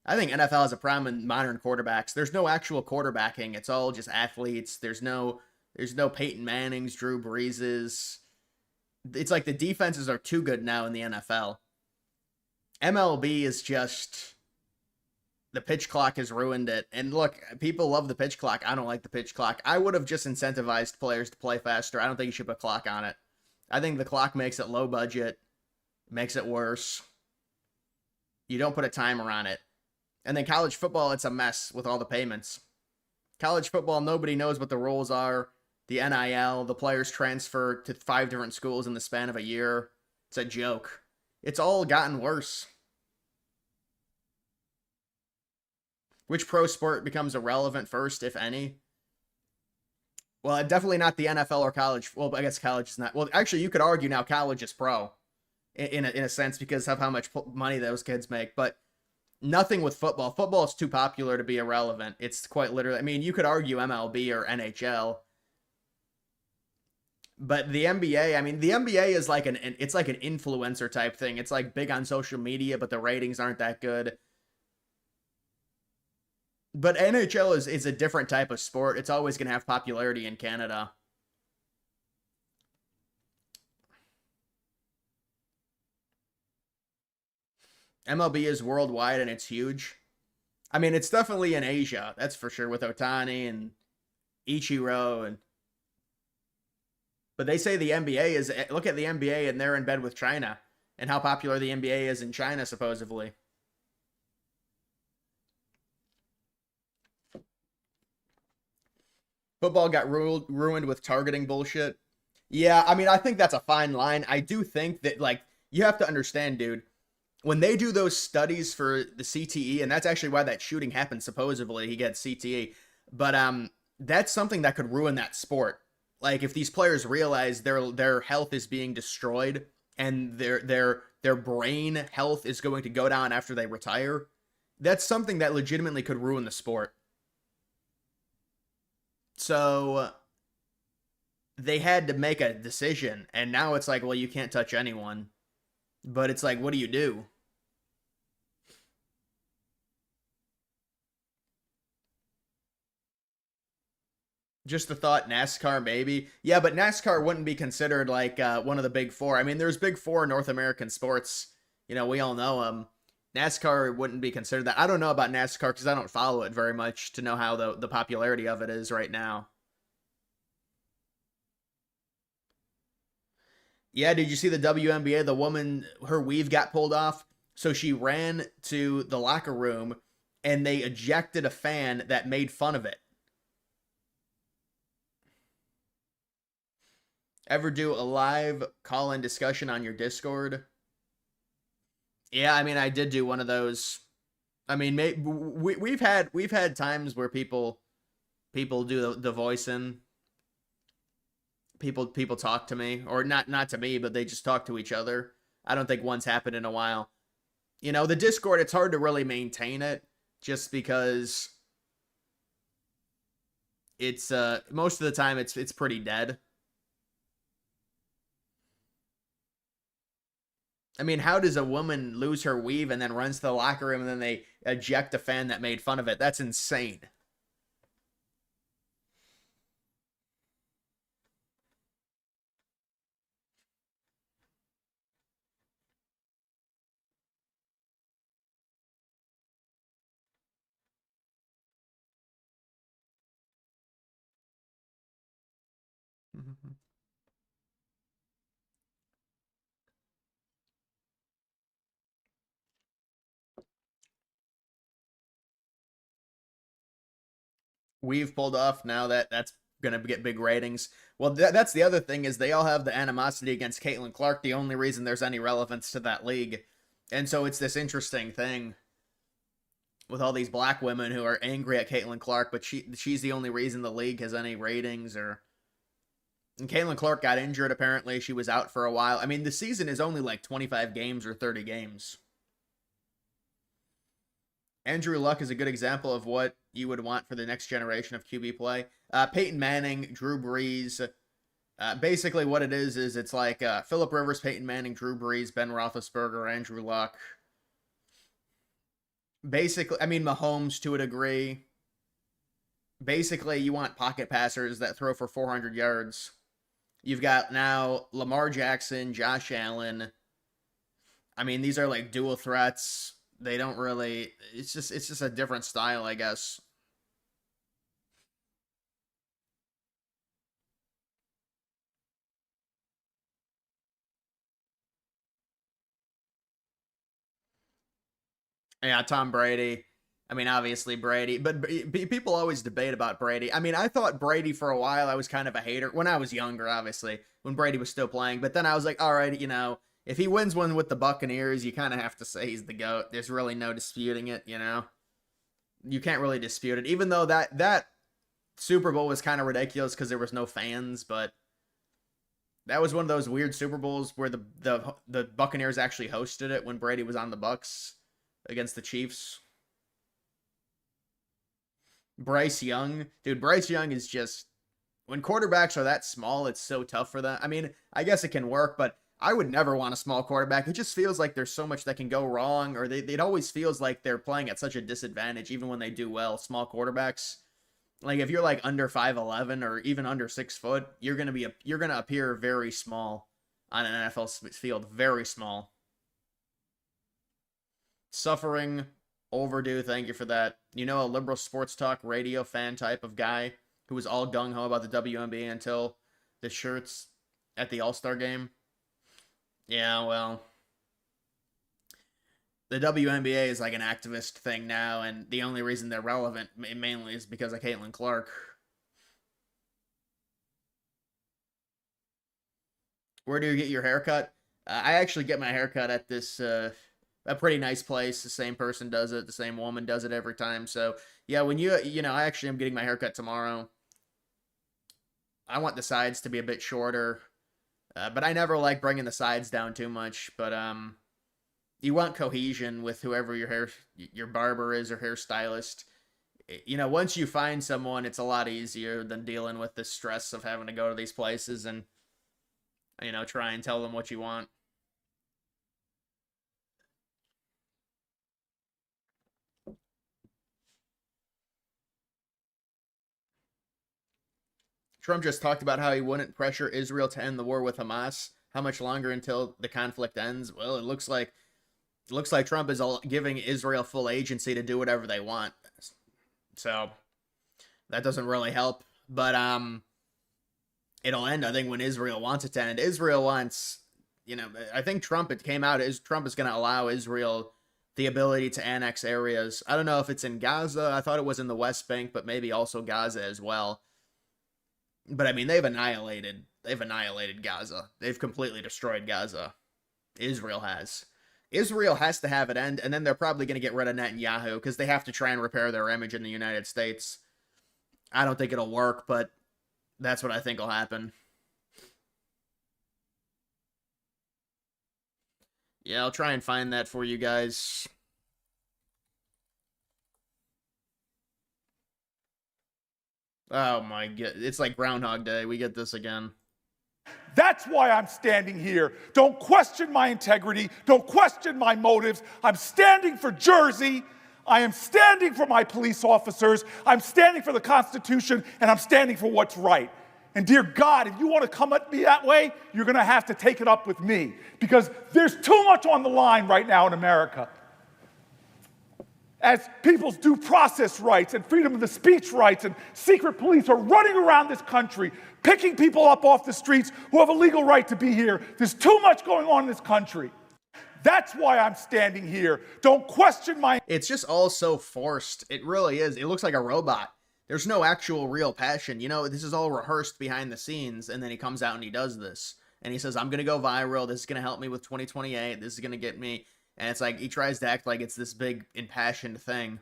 I think NFL has a problem in modern quarterbacks. There's no actual quarterbacking. It's all just athletes. There's no Peyton Mannings, Drew Breeses. It's like the defenses are too good now in the NFL. MLB is just, the pitch clock has ruined it. And look, people love the pitch clock. I don't like the pitch clock. I would have just incentivized players to play faster. I don't think you should put a clock on it. I think the clock makes it low budget, makes it worse. You don't put a timer on it. And then college football, it's a mess with all the payments. College football, nobody knows what the rules are. The NIL, the players transfer to 5 different schools in the span of a year. It's a joke. It's all gotten worse. Which pro sport becomes irrelevant first, if any? Well, definitely not the NFL or college. Well, I guess college is not. Well, actually, you could argue now college is pro. In a sense, because of how much money those kids make. But nothing with football. Football is too popular to be irrelevant. It's quite literally. I mean, you could argue MLB or NHL. But the NBA, I mean, the NBA is like it's like an influencer type thing. It's like big on social media, but the ratings aren't that good. But NHL is a different type of sport. It's always going to have popularity in Canada. MLB is worldwide and it's huge. I mean, it's definitely in Asia. That's for sure, with Ohtani and Ichiro. But they say the NBA is, look at the NBA and they're in bed with China and how popular the NBA is in China, supposedly. Football got ruined with targeting bullshit. Yeah, I mean, I think that's a fine line. I do think that, like, you have to understand, dude, when they do those studies for the CTE, and that's actually why that shooting happened, supposedly, he gets CTE, but that's something that could ruin that sport. Like, if these players realize their health is being destroyed and their brain health is going to go down after they retire, that's something that legitimately could ruin the sport. So they had to make a decision, and now it's like, well, you can't touch anyone. But it's like, what do you do? Just the thought, NASCAR maybe. Yeah, but NASCAR wouldn't be considered like one of the big four. I mean, there's big four North American sports. You know, we all know them. NASCAR wouldn't be considered that. I don't know about NASCAR because I don't follow it very much to know how the popularity of it is right now. Yeah, did you see the WNBA? The woman, her weave got pulled off. So she ran to the locker room and they ejected a fan that made fun of it. Ever do a live call-in discussion on your Discord? Yeah, I mean, I did do one of those. I mean, we've had times where people do the voicing. People talk to me, or not to me, but they just talk to each other. I don't think one's happened in a while. You know, the Discord, it's hard to really maintain it just because it's most of the time it's pretty dead. I mean, how does a woman lose her weave and then runs to the locker room and then they eject a fan that made fun of it? That's insane. Mm-hmm. We've pulled off now that's going to get big ratings. Well, that's the other thing is they all have the animosity against Caitlin Clark. The only reason there's any relevance to that league And so it's this interesting thing with all these black women who are angry at Caitlin Clark, but she's the only reason the league has any ratings. And Caitlin Clark got injured, apparently. She was out for a while. I mean, the season is only like 25 games or 30 games. Andrew Luck is a good example of what you would want for the next generation of QB play. Peyton Manning, Drew Brees. Basically what it is it's like Phillip Rivers, Peyton Manning, Drew Brees, Ben Roethlisberger, Andrew Luck. Basically, I mean, Mahomes to a degree. Basically, you want pocket passers that throw for 400 yards. You've got now Lamar Jackson, Josh Allen. I mean, these are like dual threats. They don't really, it's just a different style, I guess. Yeah, Tom Brady. I mean, obviously Brady, but people always debate about Brady. I mean, I thought Brady for a while, I was kind of a hater when I was younger, obviously, when Brady was still playing. But then I was like, all right, you know, if he wins one with the Buccaneers, you kind of have to say he's the GOAT. There's really no disputing it, you know? You can't really dispute it. Even though that Super Bowl was kind of ridiculous because there was no fans, but that was one of those weird Super Bowls where the Buccaneers actually hosted it when Brady was on the Bucs against the Chiefs. Bryce Young. Dude, Bryce Young is just... When quarterbacks are that small, it's so tough for them. I mean, I guess it can work, but I would never want a small quarterback. It just feels like there's so much that can go wrong, or it always feels like they're playing at such a disadvantage, even when they do well. Small quarterbacks. Like, if you're like under 5'11", or even under 6 foot, you're gonna appear very small on an NFL field. Very small. Suffering... Overdue, thank you for that. You know, a liberal sports talk radio fan type of guy who was all gung-ho about the WNBA until the shirts at the All-Star game. Yeah, well, the WNBA is like an activist thing now, and the only reason they're relevant mainly is because of Caitlin Clark. Where do you get your haircut? I actually get my haircut at this... a pretty nice place. The same person does it. The same woman does it every time. So, yeah, when you know, I actually am getting my haircut tomorrow. I want the sides to be a bit shorter. But I never like bringing the sides down too much. But, you want cohesion with whoever your barber is or hairstylist. You know, once you find someone, it's a lot easier than dealing with the stress of having to go to these places and, you know, try and tell them what you want. Trump just talked about how he wouldn't pressure Israel to end the war with Hamas. How much longer until the conflict ends? Well, it looks like Trump is giving Israel full agency to do whatever they want. So that doesn't really help. But it'll end, I think, when Israel wants it to end. Israel wants, you know, I think Trump is going to allow Israel the ability to annex areas. I don't know if it's in Gaza. I thought it was in the West Bank, but maybe also Gaza as well. But I mean, they've annihilated Gaza. They've completely destroyed Gaza. Israel has to have it end, and then they're probably going to get rid of Netanyahu because they have to try and repair their image in the United States. I don't think it'll work, but that's what I think will happen. Yeah, I'll try and find that for you guys. Oh my god, it's like Groundhog Day. We get this again. That's why I'm standing here. Don't question my integrity. Don't question my motives. I'm standing for Jersey. I am standing for my police officers. I'm standing for the Constitution, and I'm standing for what's right. And dear God, if you want to come at me that way, you're going to have to take it up with me, because there's too much on the line right now in America. As people's due process rights and freedom of the speech rights and secret police are running around this country, picking people up off the streets who have a legal right to be here. There's too much going on in this country. That's why I'm standing here. Don't question my... It's just all so forced. It really is. It looks like a robot. There's no actual real passion. You know, this is all rehearsed behind the scenes, and then he comes out and he does this. And he says, I'm going to go viral. This is going to help me with 2028. This is going to get me... And it's like he tries to act like it's this big impassioned thing.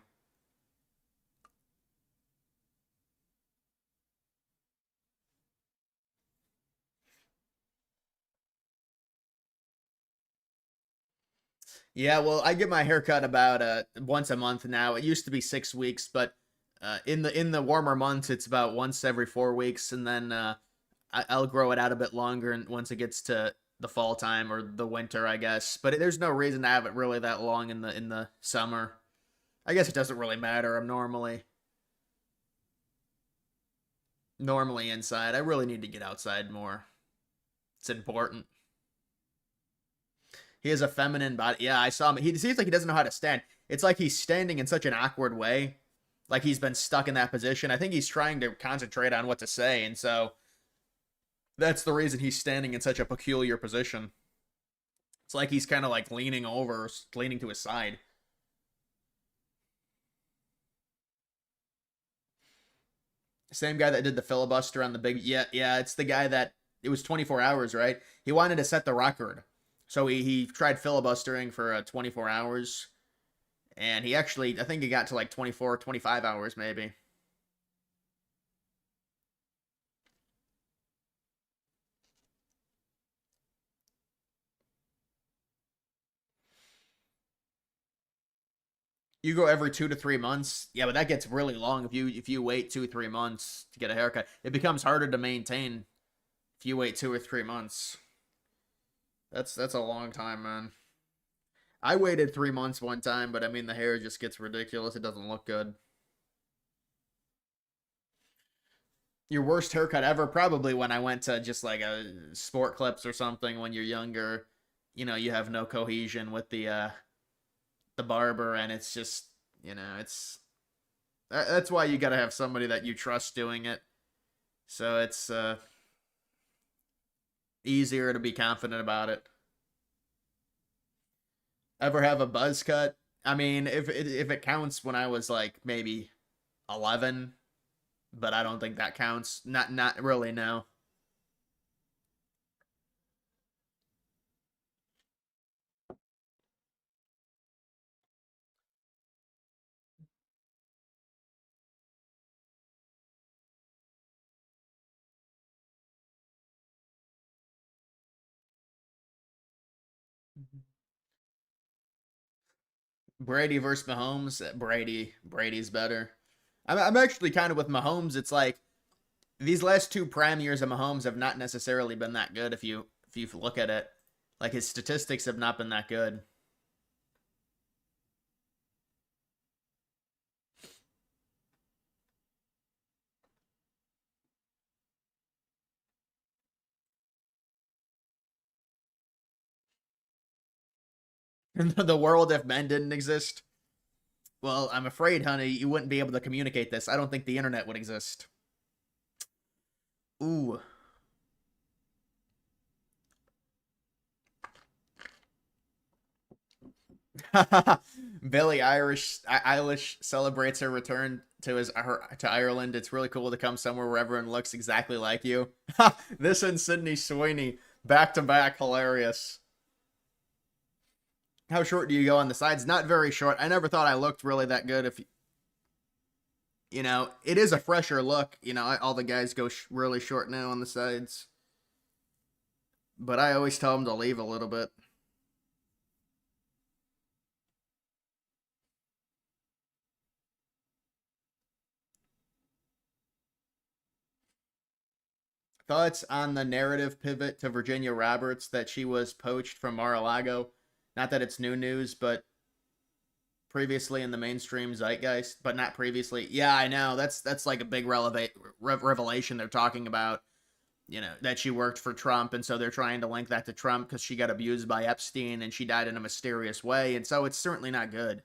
Yeah, well, I get my haircut about once a month now. It used to be 6 weeks, but in the warmer months, it's about once every 4 weeks, and then I'll grow it out a bit longer, and once it gets to the fall time or the winter, I guess. But there's no reason to have it really that long in the summer. I guess it doesn't really matter. I'm normally inside. I really need to get outside more. It's important. He has a feminine body. Yeah, I saw him. He seems like he doesn't know how to stand. It's like he's standing in such an awkward way. Like he's been stuck in that position. I think he's trying to concentrate on what to say, and so that's the reason he's standing in such a peculiar position. It's like he's kind of like leaning over, leaning to his side. Same guy that did the filibuster on the big... Yeah, it's the guy that... It was 24 hours, right? He wanted to set the record. So he tried filibustering for 24 hours. And he actually... I think he got to like 24, 25 hours, maybe. You go every 2 to 3 months. Yeah, but that gets really long if you wait 2 or 3 months to get a haircut. It becomes harder to maintain if you wait 2 or 3 months. That's a long time, man. I waited 3 months one time, but I mean the hair just gets ridiculous. It doesn't look good. Your worst haircut ever? Probably when I went to just like a Sport Clips or something when you're younger. You know, you have no cohesion with the barber, and it's just, you know, that's why you got to have somebody that you trust doing it. So it's easier to be confident about it. Ever have a buzz cut? I mean, if it counts, when I was like maybe 11, but I don't think that counts. Not really, no. Brady versus Mahomes. Brady's better. I'm actually kind of with Mahomes. It's like these last two prime years of Mahomes have not necessarily been that good. If you look at it, like his statistics have not been that good. The world if men didn't exist. Well, I'm afraid, honey, you wouldn't be able to communicate this. I don't think the internet would exist. Ooh. Billie Eilish celebrates her return to Ireland. It's really cool to come somewhere where everyone looks exactly like you. This and Sydney Sweeney back to back, hilarious. How short do you go on the sides? Not very short. I never thought I looked really that good. If you know, it is a fresher look. You know, all the guys go really short now on the sides. But I always tell them to leave a little bit. Thoughts on the narrative pivot to Virginia Roberts that she was poached from Mar-a-Lago? Not that it's new news, but previously in the mainstream zeitgeist, but not previously. Yeah, I know. That's like a big revelation they're talking about, you know, that she worked for Trump, and so they're trying to link that to Trump because she got abused by Epstein and she died in a mysterious way, and so it's certainly not good.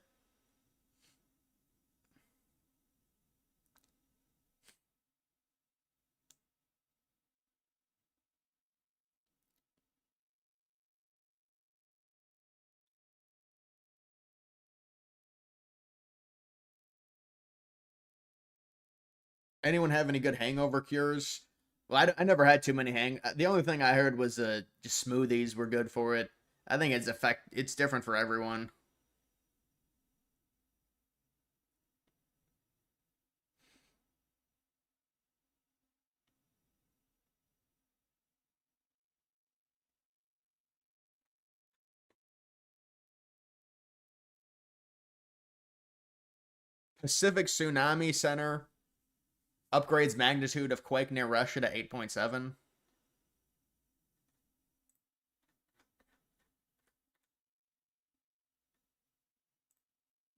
Anyone have any good hangover cures? Well, I never had too many The only thing I heard was just smoothies were good for it. I think it's different for everyone. Pacific Tsunami Center upgrades magnitude of quake near Russia to 8.7.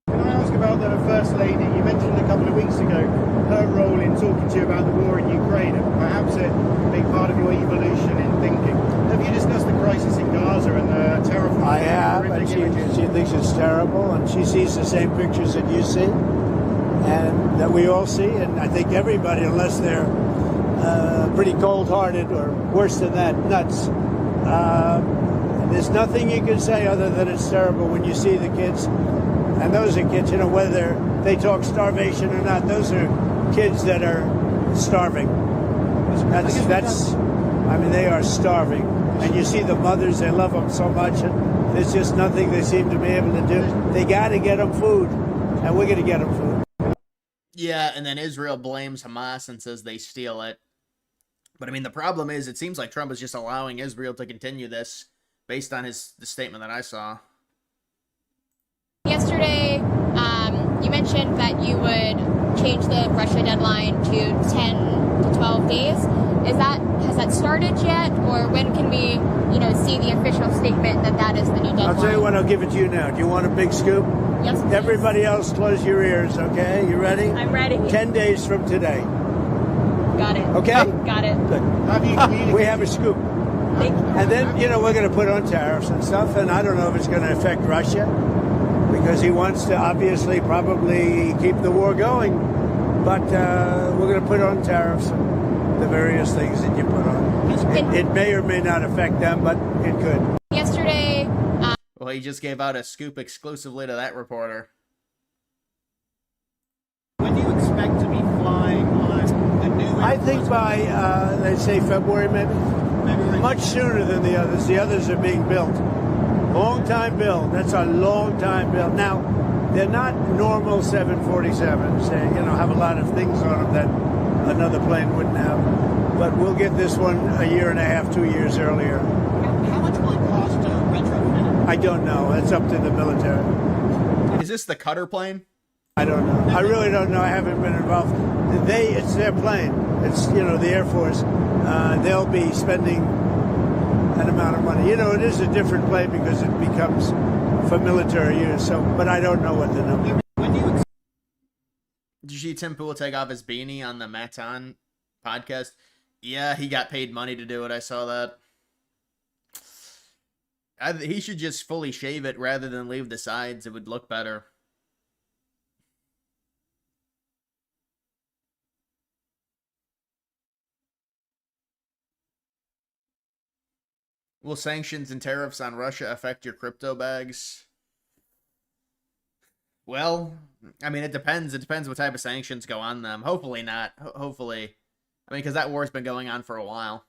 Can I ask about the First Lady? You mentioned a couple of weeks ago her role in talking to you about the war in Ukraine, and perhaps a big part of your evolution in thinking. Have you discussed the crisis in Gaza and the terrifying? I have, and she thinks it's terrible, and she sees the same pictures that you see, and that we all see, and I think everybody, unless they're pretty cold-hearted or worse than that, nuts. There's nothing you can say other than it's terrible when you see the kids. And those are kids, whether they talk starvation or not, those are kids that are starving. They are starving. And you see the mothers, they love them so much, and there's just nothing they seem to be able to do. They got to get them food, and we're going to get them food. Yeah, and then Israel blames Hamas and says they steal it. But, the problem is, it seems like Trump is just allowing Israel to continue this based on the statement that I saw. Yesterday, you mentioned that you would change the Russia deadline to 10 to 12 days. Has that started yet, or when can we, see the official statement that is the new deadline? I'll tell you what, I'll give it to you now. Do you want a big scoop? Yes, please. Everybody else, close your ears, okay? You ready? I'm ready. 10 days from today. Got it. Okay? Got it. Good. We have a scoop. Thank you. And then, we're going to put on tariffs and stuff, and I don't know if it's going to affect Russia, because he wants to obviously probably keep the war going. But we're going to put on tariffs and the various things that you put on. It may or may not affect them, but it could. Yesterday... Well, he just gave out a scoop exclusively to that reporter. When do you expect to be flying on the new... I think by, let's say, February, maybe. Much sooner than the others. The others are being built. Long time build. That's a long time build. Now, they're not normal 747s. They, have a lot of things on them that another plane wouldn't have. But we'll get this one a year and a half, 2 years earlier. How much will it cost to retrofit it? I don't know. That's up to the military. Is this the Cutter plane? I don't know. I really don't know. I haven't been involved. It's their plane. It's, the Air Force. They'll be spending an amount of money. It is a different plane because it becomes for military use. So, but I don't know what the number. Did you see Tim Pool take off his beanie on the Matan podcast? Yeah, he got paid money to do it. I saw that. He should just fully shave it rather than leave the sides. It would look better. Will sanctions and tariffs on Russia affect your crypto bags? Well, it depends. It depends what type of sanctions go on them. Hopefully not. Hopefully. Because that war's been going on for a while.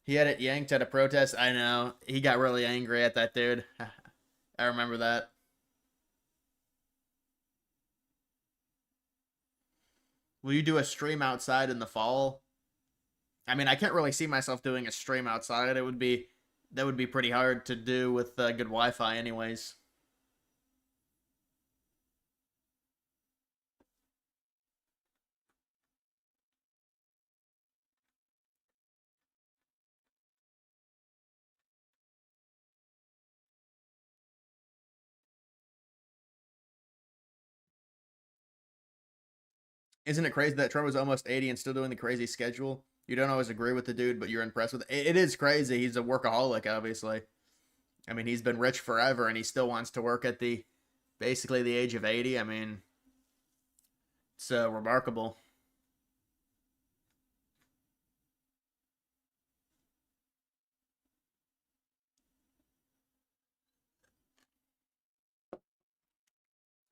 He had it yanked at a protest. I know. He got really angry at that dude. I remember that. Will you do a stream outside in the fall? I can't really see myself doing a stream outside. That would be pretty hard to do with good Wi-Fi anyways. Isn't it crazy that Trump is almost 80 and still doing the crazy schedule? You don't always agree with the dude, but you're impressed with it. It is crazy. He's a workaholic, obviously. He's been rich forever, and he still wants to work at basically the age of 80. It's remarkable.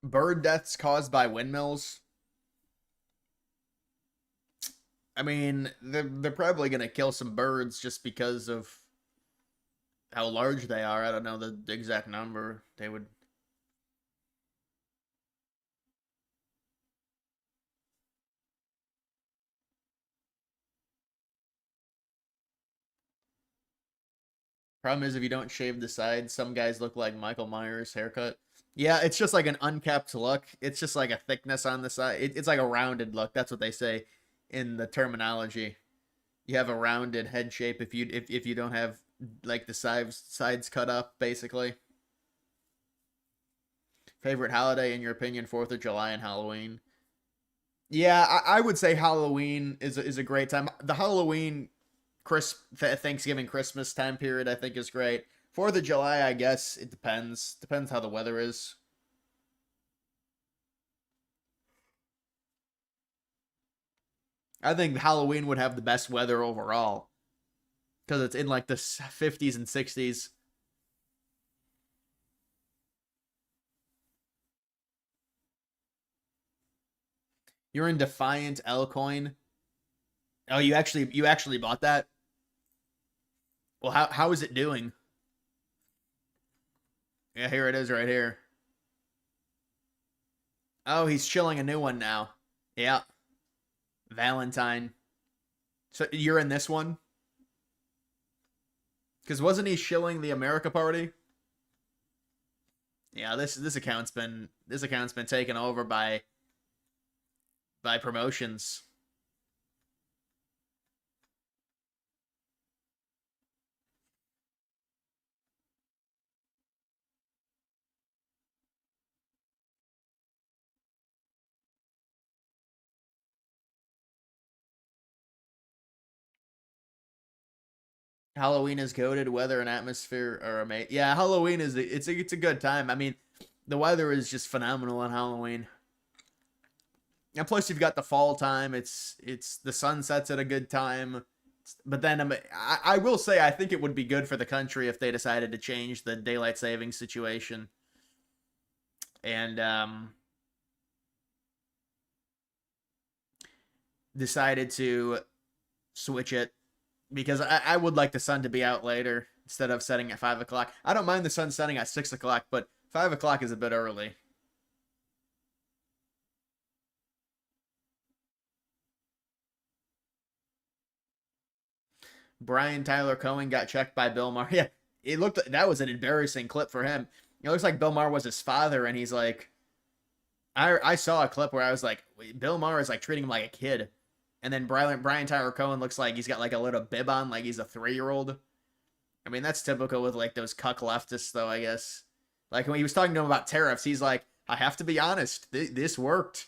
Bird deaths caused by windmills. I mean, they're probably gonna kill some birds just because of how large they are. I don't know the exact number. They would. Problem is, if you don't shave the sides, some guys look like Michael Myers haircut. Yeah, it's just like an uncapped look. It's just like a thickness on the side. It's like a rounded look. That's what they say in the terminology. You have a rounded head shape if you don't have like the sides cut up, basically. Favorite holiday in your opinion? 4th of July and Halloween. Yeah, I would say Halloween is a great time. The Halloween, Thanksgiving, Christmas time period I think is great. 4th of July, I guess it depends. Depends how the weather is. I think Halloween would have the best weather overall because it's in like the 50s and 60s. You're in Defiant L coin. Oh, you actually bought that? Well, how is it doing? Yeah, here it is right here. Oh, he's chilling a new one now. Yeah. Valentine. So you're in this one? Because wasn't he shilling the America Party? Yeah, this account's been taken over by promotions. Halloween is goated. Weather and atmosphere are amazing. Yeah, Halloween is it's a good time. I mean, the weather is just phenomenal on Halloween. And plus, you've got the fall time. It's the sun sets at a good time. But then I will say I think it would be good for the country if they decided to change the daylight savings situation. And decided to switch it because I would like the sun to be out later instead of setting at 5 o'clock. I don't mind the sun setting at 6 o'clock, but 5 o'clock is a bit early. Brian Tyler Cohen got checked by Bill Maher. Yeah, that was an embarrassing clip for him. It looks like Bill Maher was his father, and he's like, I saw a clip where I was like, Bill Maher is like treating him like a kid. And then Brian Tyler Cohen looks like he's got like a little bib on, like he's a 3-year-old. I mean, that's typical with like those cuck leftists, though, I guess. Like when he was talking to him about tariffs, he's like, I have to be honest, this worked.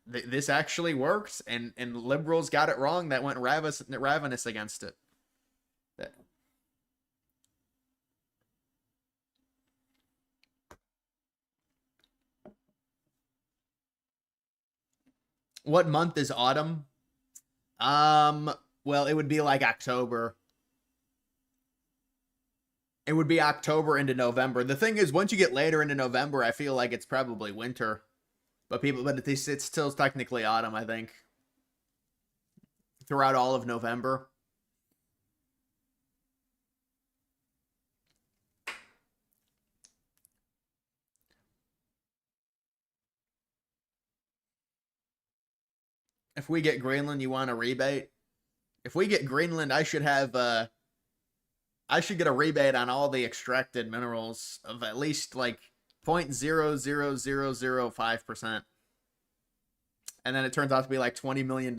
This actually worked, and liberals got it wrong that went ravenous against it. What month is autumn? Well, it would be like October. It would be October into November. The thing is, once you get later into November, I feel like it's probably winter. But it's still technically autumn, I think. Throughout all of November. If we get Greenland, you want a rebate? If we get Greenland, I should get a rebate on all the extracted minerals of at least like 0.00005%. And then it turns out to be like $20 million.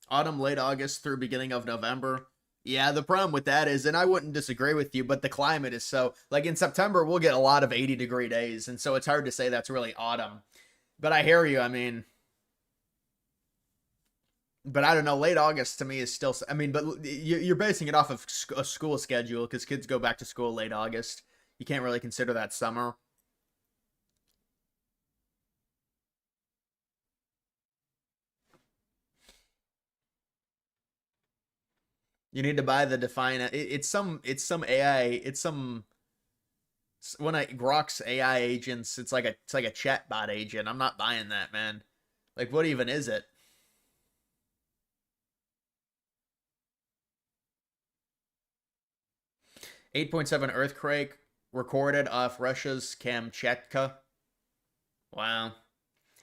Autumn, late August through beginning of November. Yeah, the problem with that is, and I wouldn't disagree with you, but the climate is so, like in September, we'll get a lot of 80-degree days, and so it's hard to say that's really autumn. But I hear you, I mean, but I don't know, late August to me is still, I mean, but you're basing it off of a school schedule, because kids go back to school late August. You can't really consider that summer. You need to buy the Define. It's some AI. It's some when I Grok's AI agents. It's like a chatbot agent. I'm not buying that, man. Like, what even is it? .7 earthquake recorded off Russia's Kamchatka. Wow.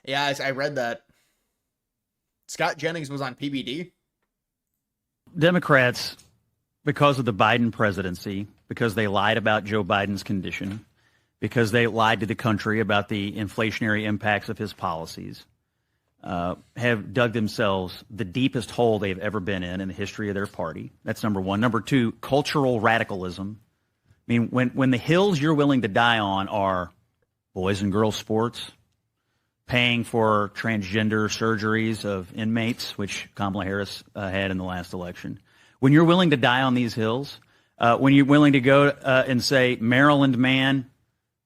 Yeah, I read that. Scott Jennings was on PBD. Democrats, because of the Biden presidency, because they lied about Joe Biden's condition, because they lied to the country about the inflationary impacts of his policies, have dug themselves the deepest hole they've ever been in the history of their party. That's number one. Number two, cultural radicalism. I mean, when the hills you're willing to die on are boys and girls sports, paying for transgender surgeries of inmates, which Kamala Harris had in the last election. When you're willing to die on these hills, when you're willing to go and say Maryland man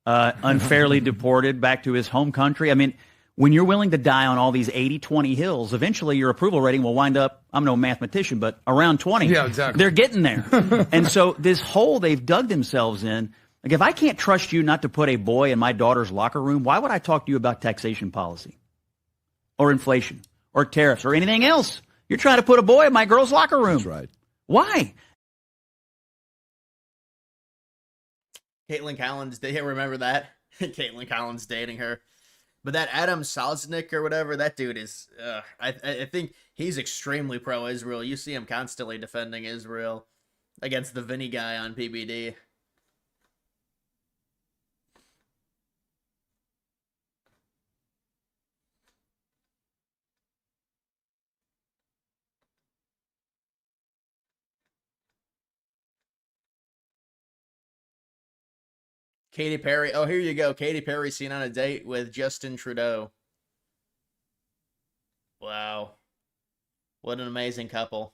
unfairly deported back to his home country, I mean, when you're willing to die on all these 80-20 hills, eventually your approval rating will wind up, I'm no mathematician, but around 20. Yeah, exactly. They're getting there. And so this hole they've dug themselves in, like, if I can't trust you not to put a boy in my daughter's locker room, why would I talk to you about taxation policy or inflation or tariffs or anything else? You're trying to put a boy in my girl's locker room. That's right. Why? Caitlin Collins, remember that? Caitlin Collins dating her. But that Adam Salznick or whatever, that dude is, I think he's extremely pro-Israel. You see him constantly defending Israel against the Vinny guy on PBD. Katy Perry. Oh, here you go. Katy Perry seen on a date with Justin Trudeau. Wow. What an amazing couple.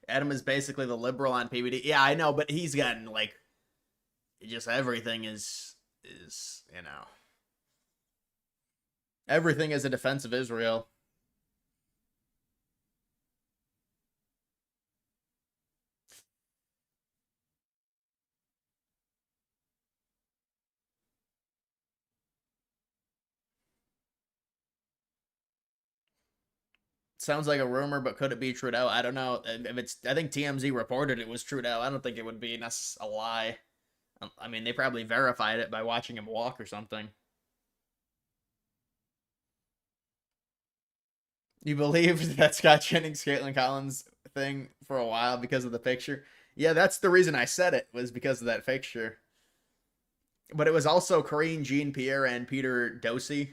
Adam is basically the liberal on PBD. Yeah, I know, but he's gotten, like, just everything is, you know. Everything is a defense of Israel. Sounds like a rumor, but could it be Trudeau? I don't know. If it's, I think TMZ reported it was Trudeau. I don't think it would be a lie. I mean, they probably verified it by watching him walk or something. You believed that Scott Jennings, Caitlin Collins thing for a while because of the picture? Yeah, that's the reason I said it, was because of that picture. But it was also Corinne Jean-Pierre and Peter Ducey.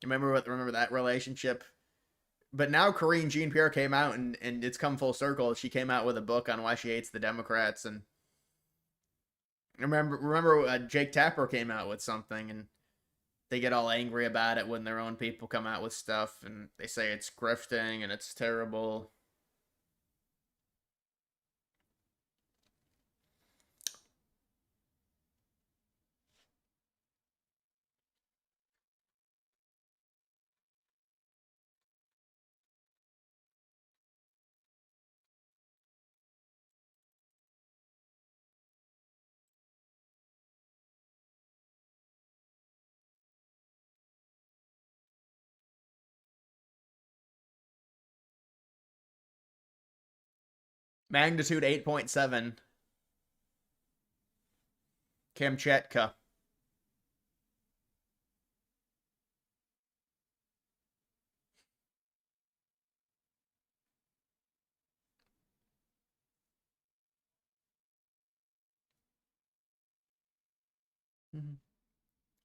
Remember that relationship? But now Corinne Jean-Pierre came out, and it's come full circle. She came out with a book on why she hates the Democrats. And remember Jake Tapper came out with something, and they get all angry about it when their own people come out with stuff, and they say it's grifting and it's terrible. Magnitude 8.7. Kamchatka.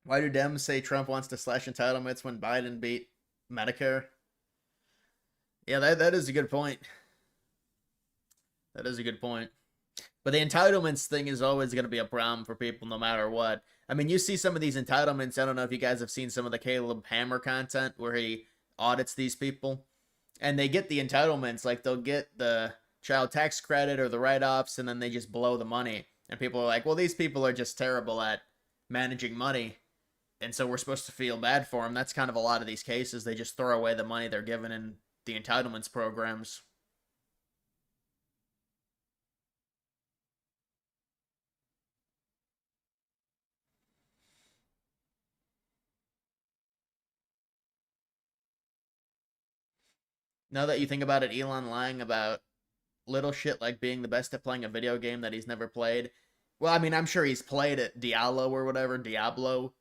Why do Dems say Trump wants to slash entitlements when Biden beat Medicare? Yeah, that is a good point. That is a good point. But the entitlements thing is always going to be a problem for people no matter what. I mean, you see some of these entitlements. I don't know if you guys have seen some of the Caleb Hammer content where he audits these people. And they get the entitlements. Like, they'll get the child tax credit or the write-offs, and then they just blow the money. And people are like, well, these people are just terrible at managing money, and so we're supposed to feel bad for them. That's kind of a lot of these cases. They just throw away the money they're given in the entitlements programs. Now that you think about it, Elon lying about little shit like being the best at playing a video game that he's never played. Well, I mean, I'm sure he's played it, Diablo.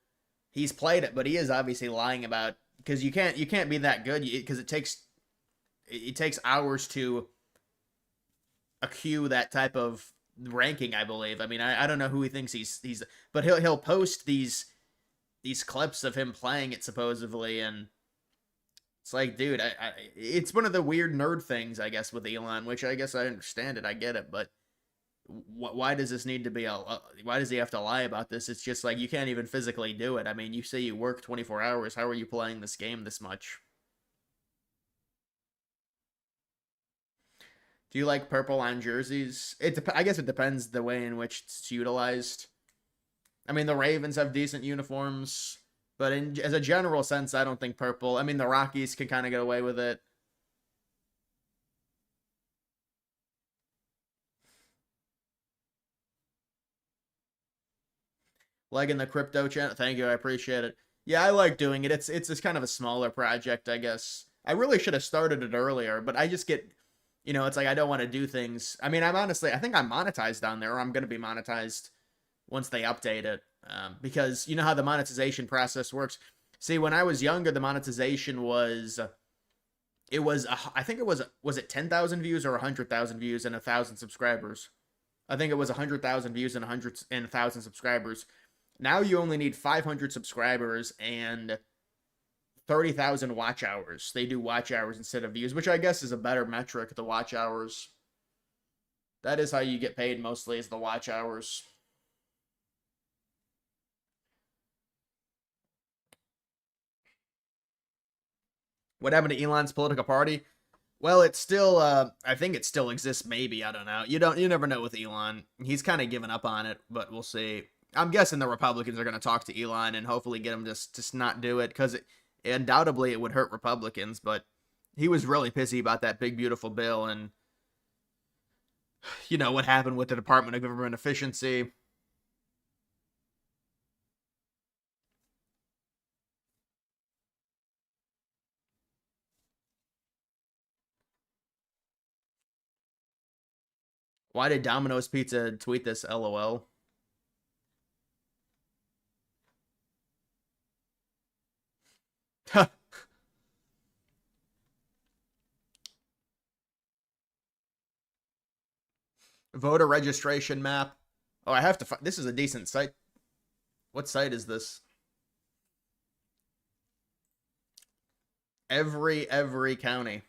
He's played it, but he is obviously lying about, because you can't be that good, because it takes hours to accrue that type of ranking, I believe. I mean, I don't know who he thinks he's but he'll post these clips of him playing it supposedly, and it's like, dude, it's one of the weird nerd things, I guess, with Elon, which I guess I understand it, I get it, but why does this need to be why does he have to lie about this? It's just like, you can't even physically do it. I mean, you say you work 24 hours, how are you playing this game this much? Do you like purple on jerseys? I guess it depends the way in which it's utilized. I mean, the Ravens have decent uniforms, but as a general sense, I don't think purple. I mean, the Rockies can kind of get away with it. Leg in the crypto channel. Thank you, I appreciate it. Yeah, I like doing it. It's just kind of a smaller project, I guess. I really should have started it earlier, but I just get, it's like I don't want to do things. I mean, I think I'm monetized down there, or I'm going to be monetized once they update it. Because you know how the monetization process works. See, when I was younger, the monetization was, I think it was it 10,000 views or 100,000 views and 1,000 subscribers? I think it was 100,000 views and 1,000 subscribers. Now you only need 500 subscribers and 30,000 watch hours. They do watch hours instead of views, which I guess is a better metric, the watch hours. That is how you get paid mostly, is the watch hours. What happened to Elon's political party? Well, it's still, I think it still exists, maybe, I don't know. You never know with Elon. He's kind of given up on it, but we'll see. I'm guessing the Republicans are going to talk to Elon and hopefully get him to not do it, because undoubtedly it would hurt Republicans, but he was really pissy about that big, beautiful bill, and what happened with the Department of Government Efficiency. Why did Domino's Pizza tweet this, LOL? Voter registration map. Oh, I have to find. This is a decent site. What site is this? Every county.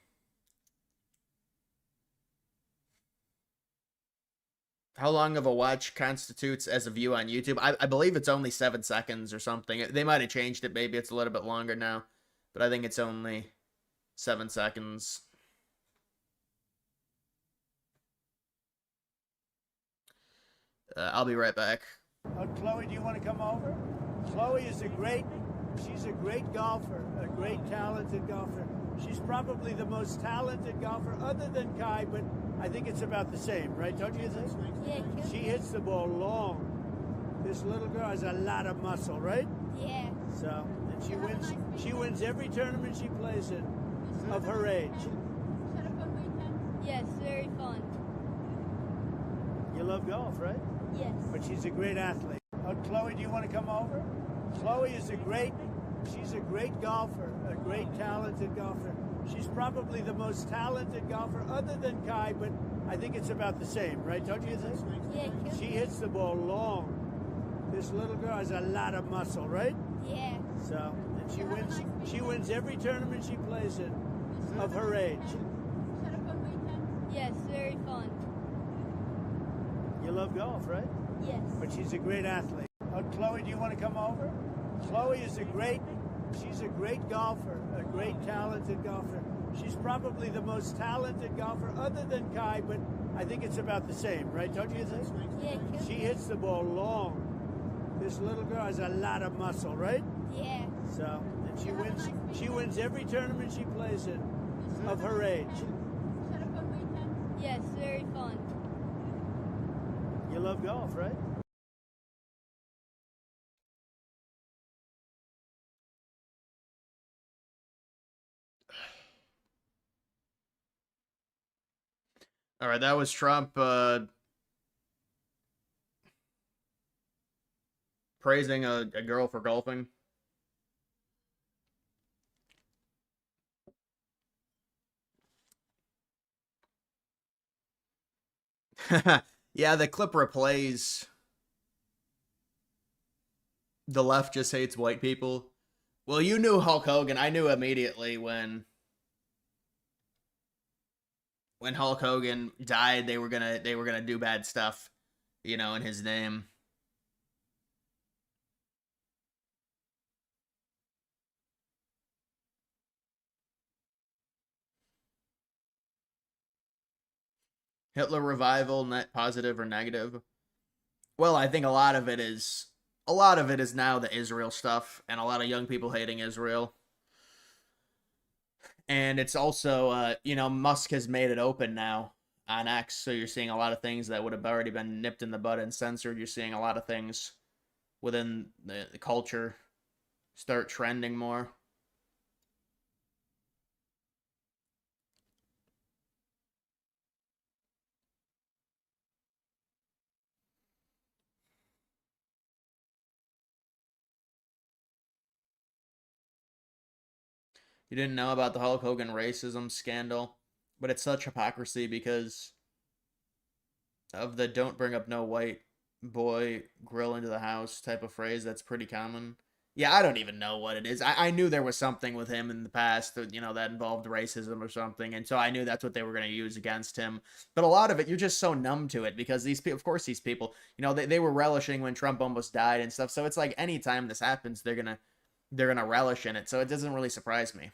How long of a watch constitutes as a view on YouTube? I believe it's only 7 seconds or something. They might have changed it. Maybe it's a little bit longer now. But I think it's only 7 seconds. I'll be right back. Chloe, do you want to come over? Chloe is she's a great golfer, a great talented golfer. She's probably the most talented golfer other than Kai, but I think it's about the same, right? Don't you think? Yeah. She hits the ball long. This little girl has a lot of muscle, right? Yeah. So, and she wins every tournament she plays in of her age. Yes, very fun. You love golf, right? Yes. But she's a great athlete. Chloe, do you want to come over? Chloe is she's a great golfer, a great talented golfer. She's probably the most talented golfer other than Kai, but I think it's about the same, right? Don't you think? Yeah. She hits the ball long. This little girl has a lot of muscle, right? Yeah. So, and she wins every tournament she plays in of her age. Yes, very fun. You love golf, right? Yes. But she's a great athlete. Chloe, do you want to come over? Chloe is she's a great golfer, a great talented golfer. She's probably the most talented golfer other than Kai, but I think it's about the same, right? Don't you think? Yeah. She hits the ball long. This little girl has a lot of muscle, right? Yeah. So, and she wins. She wins every tournament she plays in, of her age. Yes, very fun. You love golf, right? All right, that was Trump praising a girl for golfing. Yeah, the clip replays the left just hates white people. Well, you knew Hulk Hogan. I knew immediately when Hulk Hogan died, they were gonna do bad stuff, in his name. Hitler revival, net positive or negative? Well, I think a lot of it is now the Israel stuff and a lot of young people hating Israel. And it's also, Musk has made it open now on X, so you're seeing a lot of things that would have already been nipped in the bud and censored. You're seeing a lot of things within the culture start trending more. You didn't know about the Hulk Hogan racism scandal, but it's such hypocrisy because of the "don't bring up no white boy grill into the house" type of phrase that's pretty common. Yeah, I don't even know what it is. I knew there was something with him in the past that, that involved racism or something, and so I knew that's what they were going to use against him. But a lot of it, you're just so numb to it because these people, of course, these people, they were relishing when Trump almost died and stuff. So it's like anytime this happens, they're gonna relish in it. So it doesn't really surprise me.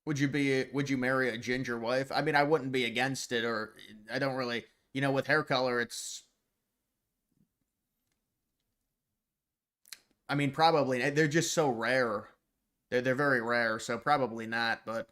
Would you marry a ginger wife? I mean, I wouldn't be against it, or I don't really, with hair color, I mean, probably, they're just so rare. They're very rare, so probably not, but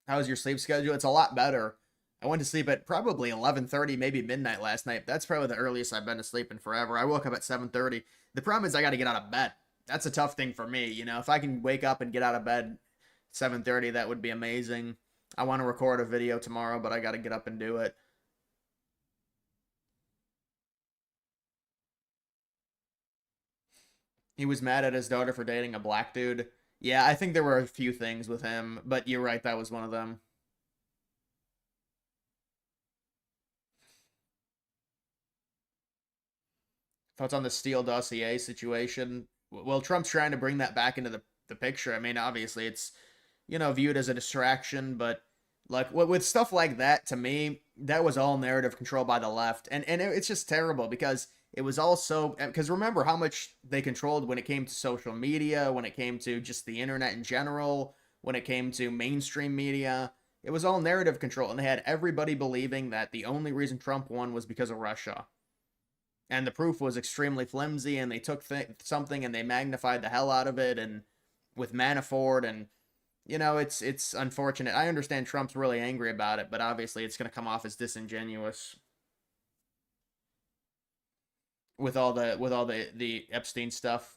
how's your sleep schedule? It's a lot better. I went to sleep at probably 11:30, maybe midnight last night. That's probably the earliest I've been to sleep in forever. I woke up at 7:30. The problem is I got to get out of bed. That's a tough thing for me. If I can wake up and get out of bed 7:30, that would be amazing. I want to record a video tomorrow, but I got to get up and do it. He was mad at his daughter for dating a black dude. Yeah, I think there were a few things with him, but you're right, that was one of them. Thoughts on the Steele dossier situation? Well, Trump's trying to bring that back into the picture. I mean, obviously, it's, viewed as a distraction, but like with stuff like that, to me, that was all narrative controlled by the left. And it's just terrible because it was also, because remember how much they controlled when it came to social media, when it came to just the internet in general, when it came to mainstream media. It was all narrative control, and they had everybody believing that the only reason Trump won was because of Russia. And the proof was extremely flimsy, and they took something and they magnified the hell out of it, and with Manafort, and it's unfortunate. I understand Trump's really angry about it, but obviously it's going to come off as disingenuous with all the Epstein stuff.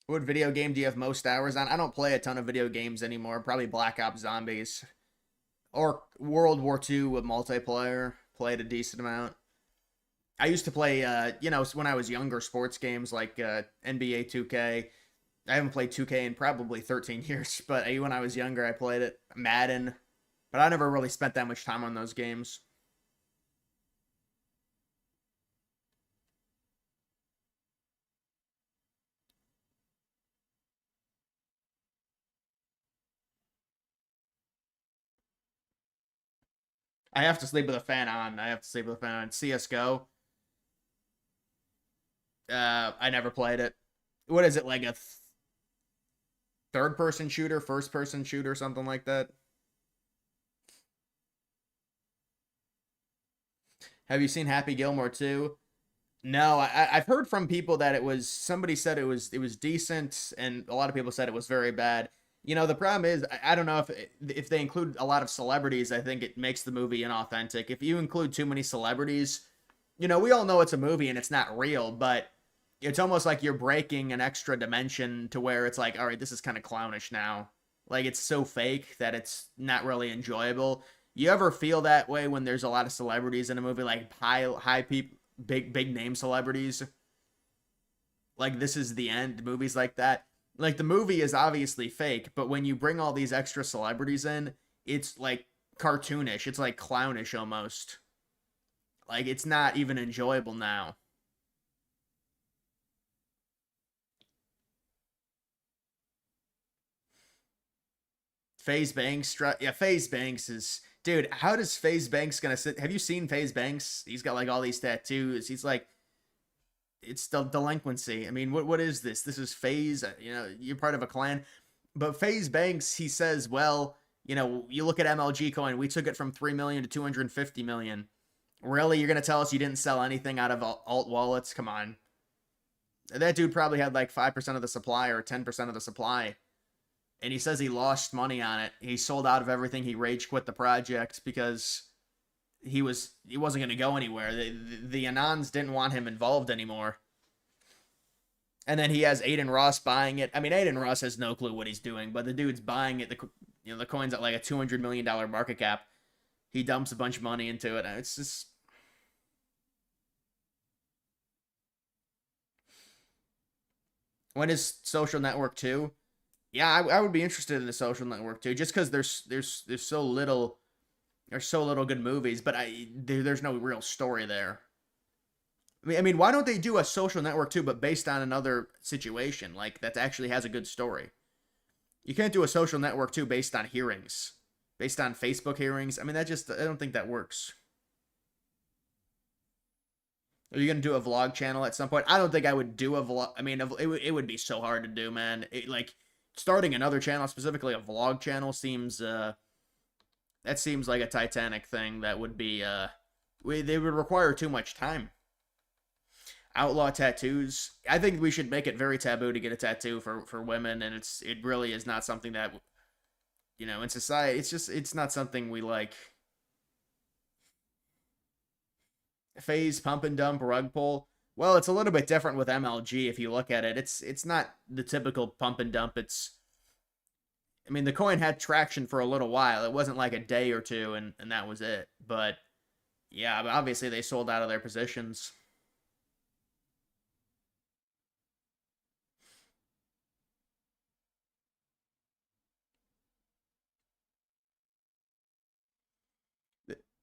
What video game do you have most hours on? I don't play a ton of video games anymore. Probably Black Ops Zombies. Or World War II with multiplayer. Played a decent amount. I used to play, when I was younger, sports games like NBA 2K. I haven't played 2K in probably 13 years. But when I was younger, I played it. Madden. But I never really spent that much time on those games. I have to sleep with a fan on. I have to sleep with a fan on. CSGO. I never played it. What is it, like a third-person shooter, first-person shooter, something like that? Have you seen Happy Gilmore 2? No, I've heard from people that it was, somebody said it was decent, and a lot of people said it was very bad. You know, the problem is, I don't know if they include a lot of celebrities, I think it makes the movie inauthentic. If you include too many celebrities, you know, we all know it's a movie and it's not real, but it's almost like you're breaking an extra dimension to where it's like, all right, this is kind of clownish now. Like, it's so fake that it's not really enjoyable. You ever feel that way when there's a lot of celebrities in a movie, like high people, big name celebrities? Like, This Is the End, movies like that. Like, the movie is obviously fake, but when you bring all these extra celebrities in, it's like cartoonish. It's like clownish almost. Like, it's not even enjoyable now. FaZe Banks, yeah, FaZe Banks is, dude, how does FaZe Banks gonna sit? Have you seen FaZe Banks? He's got like all these tattoos. He's like, it's the delinquency. I mean, what is this? This is FaZe. You know, you're part of a clan. But FaZe Banks, he says, well, you know, you look at MLG Coin, we took it from 3 million to 250 million. Really? You're gonna tell us you didn't sell anything out of alt wallets? Come on. That dude probably had like 5% of the supply or 10% of the supply. And he says he lost money on it. He sold out of everything. He rage quit the project because he wasn't going to go anywhere. The Anons didn't want him involved anymore. And then he has Aiden Ross buying it. I mean, Aiden Ross has no clue what he's doing, but the dude's buying it. The coin's at like a $200 million market cap. He dumps a bunch of money into it. It's just... When is Social Network 2? Yeah, I would be interested in the Social Network too, just because there's so little good movies, but there's no real story there. I mean, why don't they do a Social Network too, but based on another situation like that actually has a good story? You can't do a Social Network too based on hearings, based on Facebook hearings. I mean, I don't think that works. Are you gonna do a vlog channel at some point? I don't think I would do a vlog. I mean, it would be so hard to do, man. Starting another channel, specifically a vlog channel, seems that seems like a Titanic thing. That would be they would require too much time. Outlaw tattoos. I think we should make it very taboo to get a tattoo for women, and it really is not something that, you know, in society, it's not something we like. FaZe pump and dump rug pull. Well, it's a little bit different with MLG if you look at it. It's not the typical pump and dump. I mean, the coin had traction for a little while. It wasn't like a day or two, and that was it. But, yeah, obviously they sold out of their positions.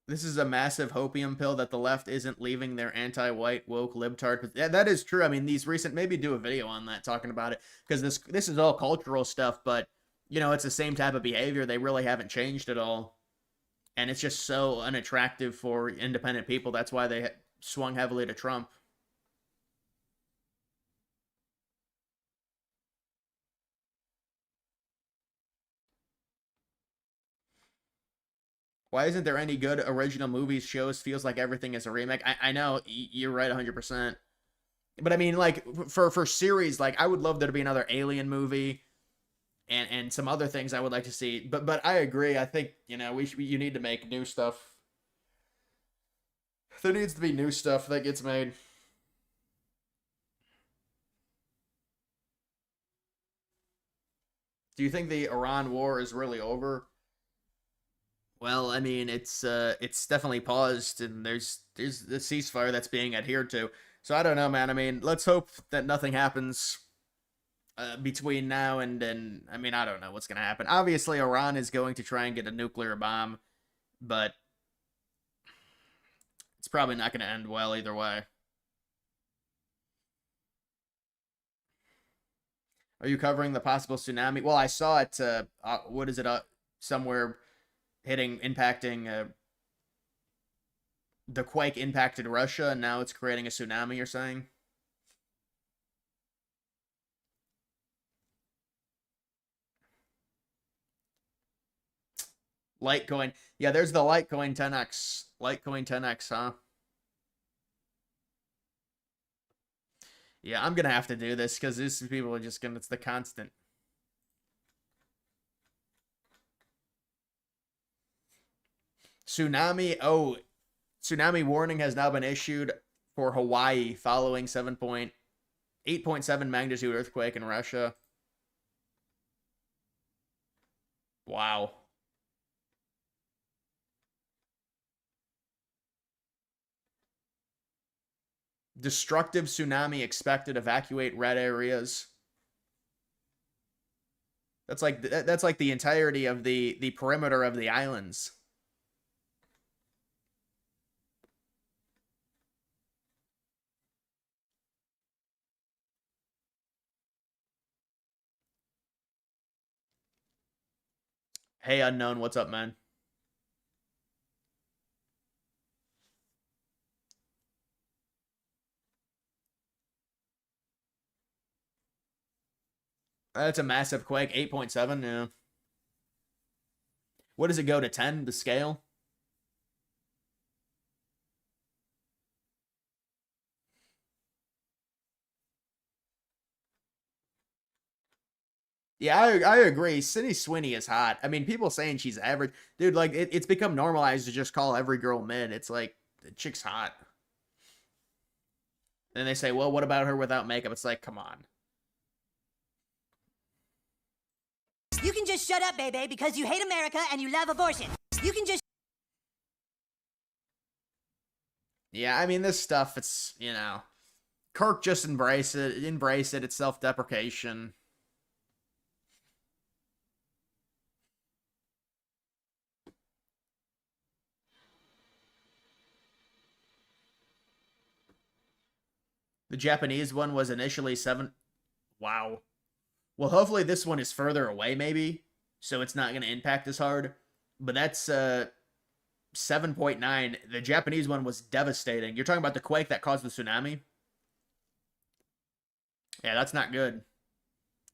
This is a massive hopium pill that the left isn't leaving their anti-white woke libtard. Yeah, that is true. I mean, these recent, maybe do a video on that, talking about it, because this is all cultural stuff, but, you know, it's the same type of behavior. They really haven't changed at all, and it's just so unattractive for independent people. That's why they swung heavily to Trump. Why isn't there any good original movies, shows? Feels like everything is a remake. I know, you're right 100%. But I mean, like, for series, like, I would love there to be another Alien movie and some other things I would like to see. But I agree. I think, you know, you need to make new stuff. There needs to be new stuff that gets made. Do you think the Iran war is really over? Well, I mean, it's definitely paused, and there's the ceasefire that's being adhered to. So I don't know, man. I mean, let's hope that nothing happens. between now and I mean, I don't know what's going to happen. Obviously, Iran is going to try and get a nuclear bomb, but it's probably not going to end well either way. Are you covering the possible tsunami? Well, I saw it, what is it, somewhere impacting, the quake impacted Russia, and now it's creating a tsunami, you're saying? Litecoin. Yeah, there's the Litecoin 10x. Litecoin 10x, huh? Yeah, I'm gonna have to do this because these people are just gonna, it's the constant. Tsunami. Oh, tsunami warning has now been issued for Hawaii following 8.7 magnitude earthquake in Russia. Wow. Destructive tsunami expected. Evacuate red areas. That's like the entirety of the perimeter of the islands. Hey, unknown, what's up, man? That's a massive quake. 8.7, yeah. What does it go to, 10, the scale? Yeah, I agree. Sydney Sweeney is hot. I mean, people saying she's average. Dude, like, it's become normalized to just call every girl mid. It's like, the chick's hot. And they say, well, what about her without makeup? It's like, come on. You can just shut up, baby, because you hate America and you love abortion. You can just... Yeah, I mean, this stuff, it's, you know, Kirk just embrace it. It's self-deprecation. The Japanese one was initially 7. Wow. Well, hopefully this one is further away, maybe, so it's not going to impact as hard. But that's 7.9. The Japanese one was devastating. You're talking about the quake that caused the tsunami? Yeah, that's not good.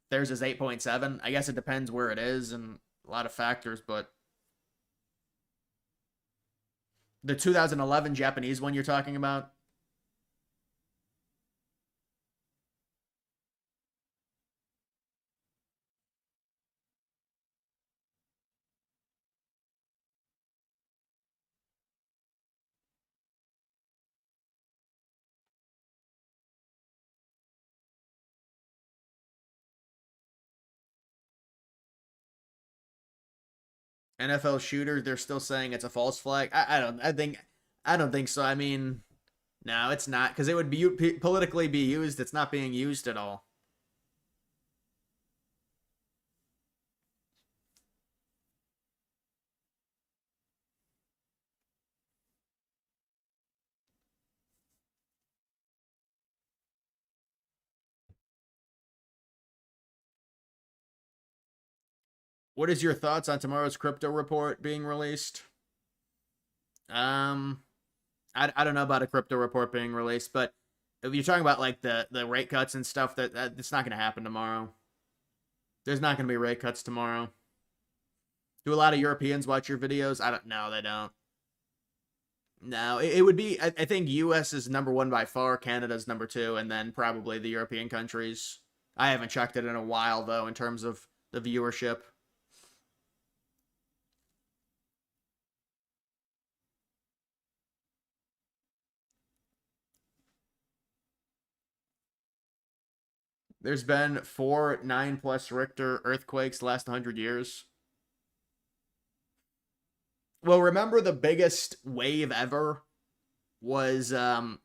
Theirs is 8.7. I guess it depends where it is and a lot of factors, but the 2011 Japanese one you're talking about? NFL shooter, they're still saying it's a false flag. I don't think so. I mean, no, it's not, because it would be politically be used. It's not being used at all. What is your thoughts on tomorrow's crypto report being released? I don't know about a crypto report being released, but if you're talking about like the rate cuts and stuff, that it's not going to happen tomorrow. There's not going to be rate cuts tomorrow. Do a lot of Europeans watch your videos? I don't know. They don't. No, it would be, I think US is number 1 by far, Canada's number 2, and then probably the European countries. I haven't checked it in a while, though, in terms of the viewership. There's been 4 9+ Richter earthquakes last 100 years. Well, remember the biggest wave ever was,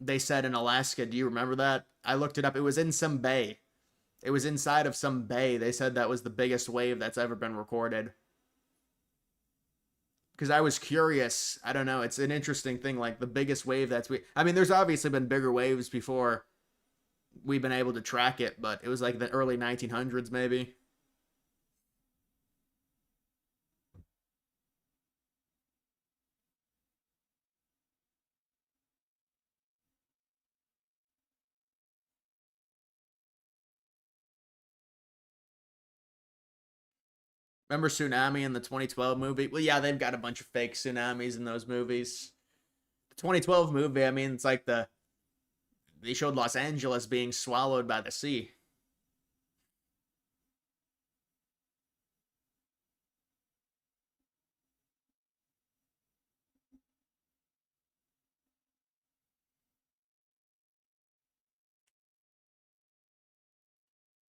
they said, in Alaska. Do you remember that? I looked it up. It was in some bay. It was inside of some bay. They said that was the biggest wave that's ever been recorded. Because I was curious. I don't know. It's an interesting thing. Like the biggest wave I mean, there's obviously been bigger waves before we've been able to track it, but it was like the early 1900s maybe. Remember Tsunami in the 2012 movie? Well, yeah, they've got a bunch of fake tsunamis in those movies. The 2012 movie, I mean, it's like they showed Los Angeles being swallowed by the sea.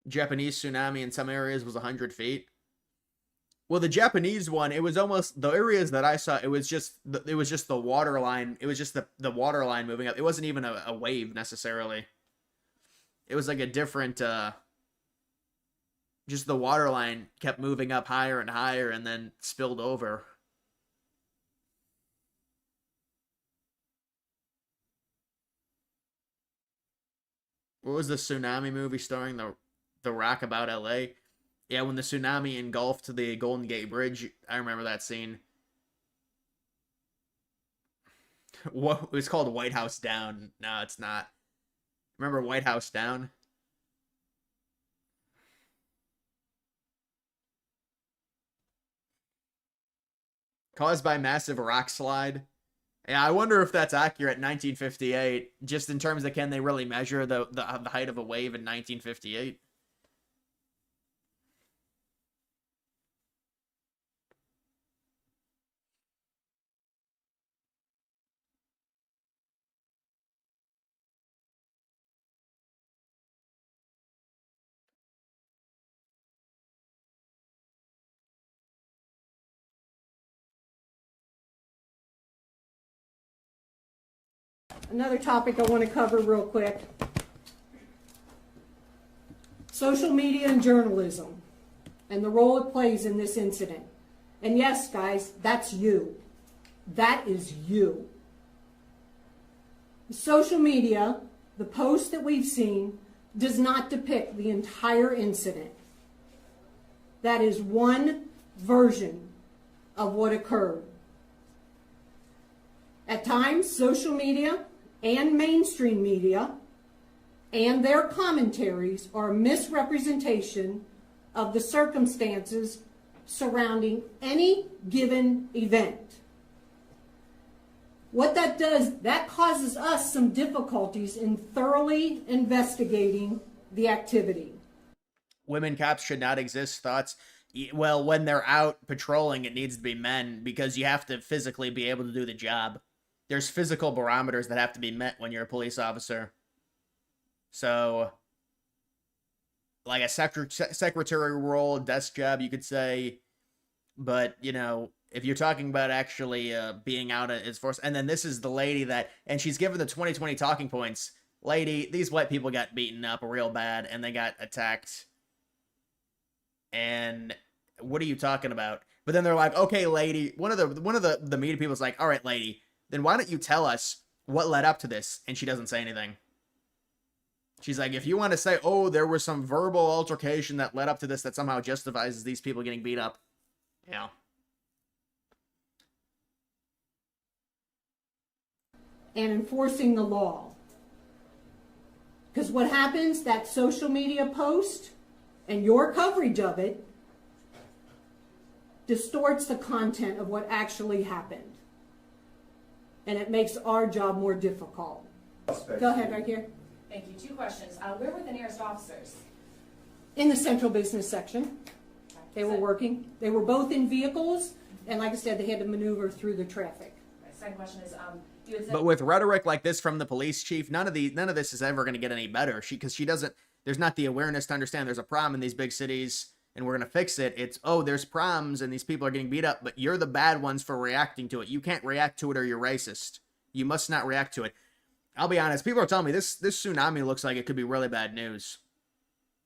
Japanese tsunami in some areas was 100 feet. Well, the Japanese one, it was almost the areas that I saw. It was just the water line. It was just the water line moving up. It wasn't even a wave necessarily. It was like a different. Just the water line kept moving up higher and higher, and then spilled over. What was the tsunami movie starring the Rock about LA? Yeah, when the tsunami engulfed the Golden Gate Bridge, I remember that scene. What it was called White House Down. No, it's not. Remember White House Down? Caused by massive rock slide. Yeah, I wonder if that's accurate. 1958, just in terms of can they really measure the height of a wave in 1958? Another topic I want to cover real quick. Social media and journalism and the role it plays in this incident. And yes, guys, that's you. That is you. Social media, the post that we've seen, does not depict the entire incident. That is one version of what occurred. At times, social media and mainstream media and their commentaries are a misrepresentation of the circumstances surrounding any given event. What that does, that causes us some difficulties in thoroughly investigating the activity. Women cops should not exist. Thoughts? Well, when they're out patrolling, it needs to be men because you have to physically be able to do the job. There's physical barometers that have to be met when you're a police officer. So, like a secretary role, desk job, you could say. But, you know, if you're talking about actually being out as force, and then this is the lady that, and she's given the 2020 talking points. Lady, these white people got beaten up real bad, and they got attacked. And what are you talking about? But then they're like, okay, lady, one of the media people's like, all right, lady, then why don't you tell us what led up to this? And she doesn't say anything. She's like, if you want to say, oh, there was some verbal altercation that led up to this that somehow justifies these people getting beat up. Yeah. And enforcing the law. Because what happens, that social media post and your coverage of it distorts the content of what actually happened. And it makes our job more difficult. Go ahead, right here. Thank you. 2 questions. Where were the nearest officers? In the central business section. They were working. They were both in vehicles, and like I said, they had to maneuver through the traffic. My second question is, you had said, but with rhetoric like this from the police chief, none of this is ever going to get any better. Because she doesn't. There's not the awareness to understand there's a problem in these big cities, and we're going to fix it. It's, oh, there's problems, and these people are getting beat up, but you're the bad ones for reacting to it. You can't react to it, or you're racist. You must not react to it. I'll be honest. People are telling me this tsunami looks like it could be really bad news.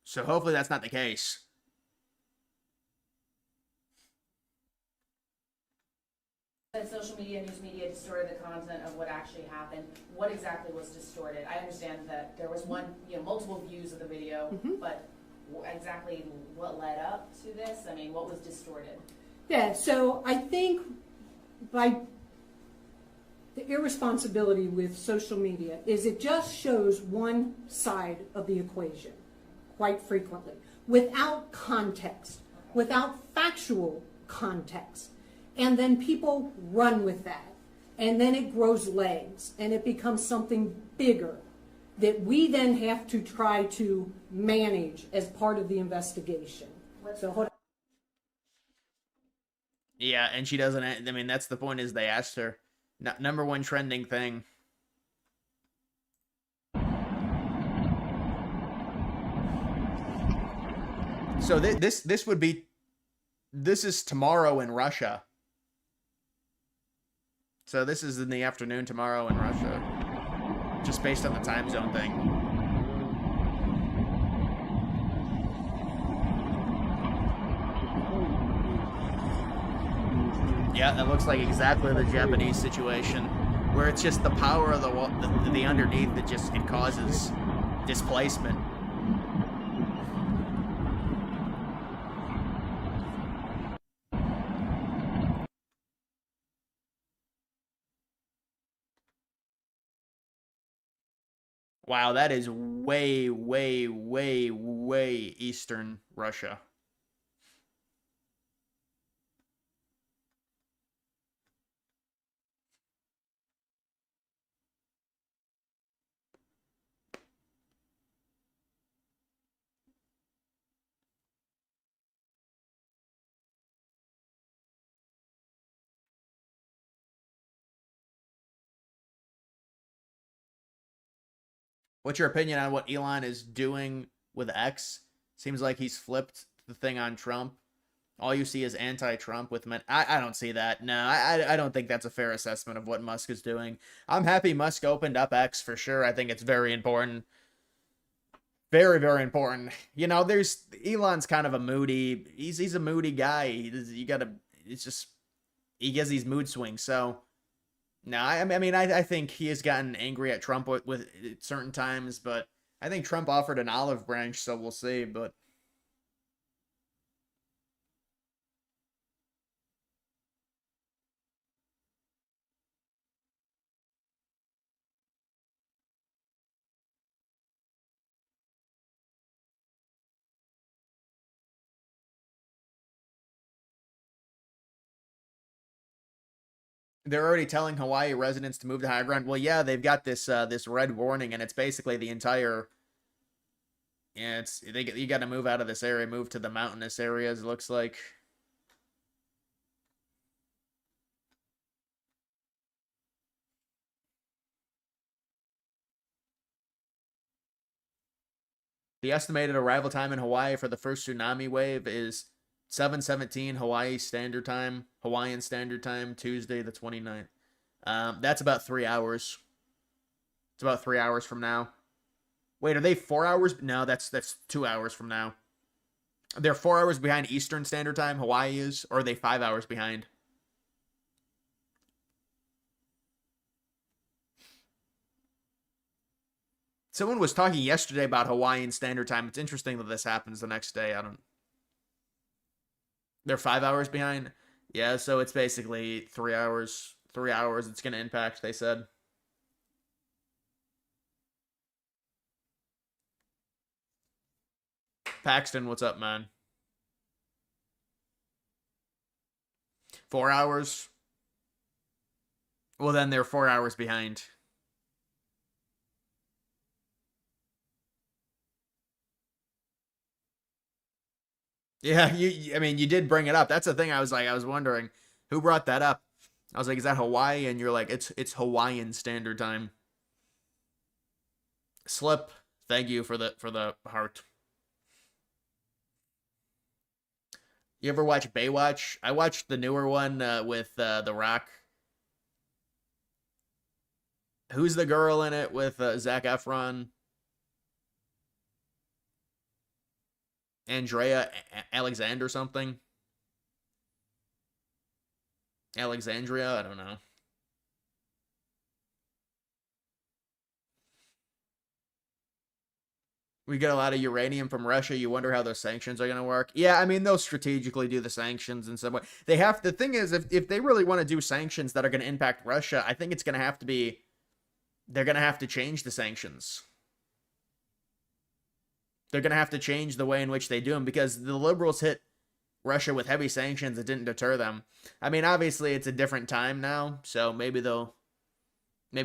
So hopefully that's not the case. That social media, news media distorted the content of what actually happened. What exactly was distorted? I understand that there was multiple views of the video, but exactly what led up to this? I mean, what was distorted? Yeah, so I think by the irresponsibility with social media is it just shows one side of the equation quite frequently without context, without factual context. And then people run with that. And then it grows legs and it becomes something bigger that we then have to try to manage as part of the investigation. So hold on. Yeah, and she doesn't. I mean, that's the point. Is they asked her number one trending thing. So this is tomorrow in Russia. So this is in the afternoon tomorrow in Russia, just based on the time zone thing. Yeah, that looks like exactly the Japanese situation, where it's just the power of the underneath that just it causes displacement. Wow, that is way, way, way, way eastern Russia. What's your opinion on what Elon is doing with X? Seems like he's flipped the thing on Trump. All you see is anti-Trump with men. I don't see that. No, I don't think that's a fair assessment of what Musk is doing. I'm happy Musk opened up X for sure. I think it's very important. Very, very important. You know, there's Elon's kind of a moody. He's a moody guy. It's just he gets these mood swings. So no, I think he has gotten angry at Trump with certain times, but I think Trump offered an olive branch, so we'll see. But they're already telling Hawaii residents to move to higher ground. Well, yeah, they've got this red warning, and it's basically the entire. Yeah, you got to move out of this area, move to the mountainous areas. It looks like. The estimated arrival time in Hawaii for the first tsunami wave is 7:17 Hawaiian Standard Time, Tuesday the 29th. That's about 3 hours. It's about 3 hours from now. Wait, are they 4 hours? No, that's 2 hours from now. They're 4 hours behind Eastern Standard Time, Hawaii is, or are they 5 hours behind? Someone was talking yesterday about Hawaiian Standard Time. It's interesting that this happens the next day. They're 5 hours behind? Yeah, so it's basically 3 hours. 3 hours it's going to impact, they said. Paxton, what's up, man? 4 hours? Well, then they're 4 hours behind. Yeah, you did bring it up. That's the thing. I was wondering who brought that up. I was like, is that Hawaii? And you're like, it's Hawaiian Standard Time. Slip, thank you for the heart. You ever watch Baywatch? I watched the newer one with The Rock. Who's the girl in it with Zac Efron? Andrea Alexander something. Alexandria, I don't know. We get a lot of uranium from Russia. You wonder how those sanctions are going to work. Yeah, I mean, they'll strategically do the sanctions in some way. They have, the thing is, if they really want to do sanctions that are going to impact Russia, I think it's going to have to be, they're going to have to change the sanctions. They're going to have to change the way in which they do them, because the liberals hit Russia with heavy sanctions. It didn't deter them. I mean, obviously, it's a different time now, so maybe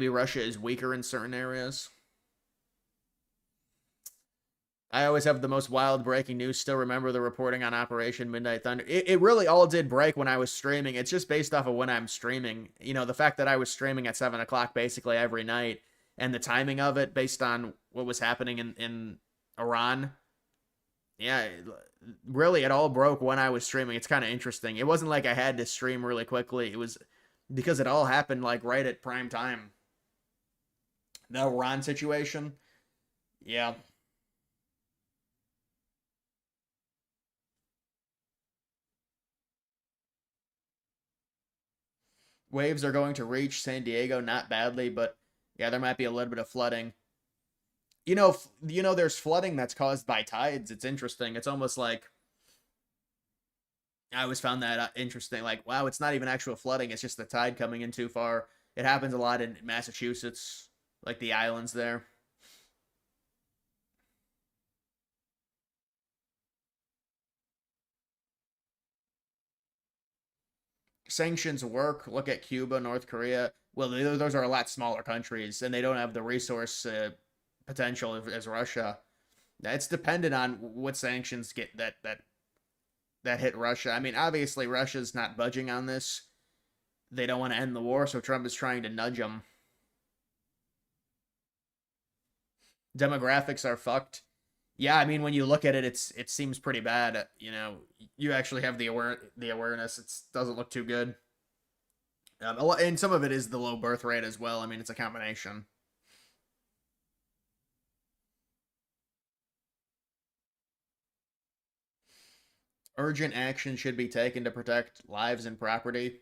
Russia is weaker in certain areas. I always have the most wild breaking news. Still remember the reporting on Operation Midnight Thunder. It really all did break when I was streaming. It's just based off of when I'm streaming. You know, the fact that I was streaming at 7 o'clock basically every night, and the timing of it based on what was happening in Iran. Yeah, really, it all broke when I was streaming. It's kind of interesting. It wasn't like I had to stream really quickly. It was because it all happened like right at prime time. The Iran situation. Yeah. Waves are going to reach San Diego, not badly, but yeah, there might be a little bit of flooding. You know, there's flooding that's caused by tides. It's interesting. It's almost like, I always found that interesting. Like, wow, it's not even actual flooding. It's just the tide coming in too far. It happens a lot in Massachusetts, like the islands there. Sanctions work. Look at Cuba, North Korea. Well, those are a lot smaller countries, and they don't have the resource potential as Russia. It's dependent on what sanctions get that hit Russia. I mean, obviously, Russia's not budging on this. They don't want to end the war, so Trump is trying to nudge them. Demographics are fucked. Yeah, I mean, when you look at it, it seems pretty bad. You know, you actually have the awareness. It doesn't look too good. And some of it is the low birth rate as well. I mean, it's a combination. Urgent action should be taken to protect lives and property.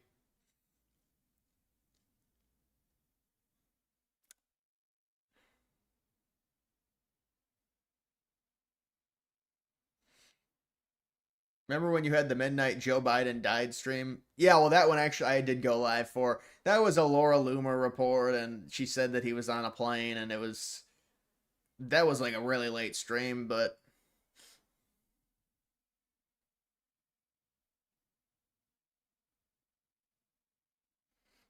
Remember when you had the midnight Joe Biden died stream? Yeah, well, that one actually I did go live for. That was a Laura Loomer report, and she said that he was on a plane, and that was like a really late stream, but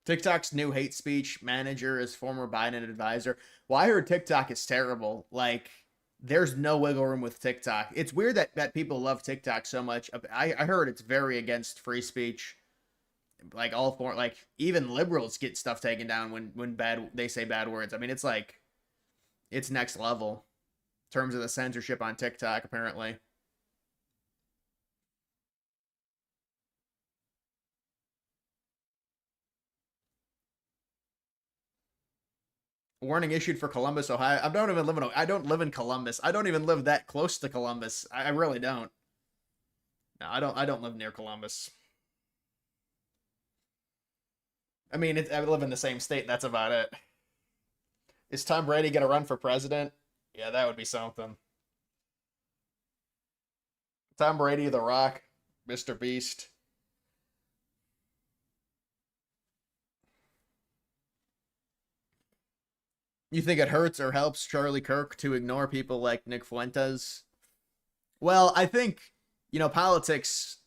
TikTok's new hate speech manager is former Biden advisor. Well, I heard TikTok is terrible. Like, there's no wiggle room with TikTok. It's weird that people love TikTok so much. I heard it's very against free speech. Like, even liberals get stuff taken down when they say bad words. I mean, it's like, it's next level in terms of the censorship on TikTok, apparently. Warning issued for Columbus, Ohio. I don't live in Columbus. I don't even live that close to Columbus. I really don't. No, I don't live near Columbus. I mean, I live in the same state. That's about it. Is Tom Brady gonna run for president? Yeah, that would be something. Tom Brady, The Rock, Mr. Beast. You think it hurts or helps Charlie Kirk to ignore people like Nick Fuentes? Well, I think, politics,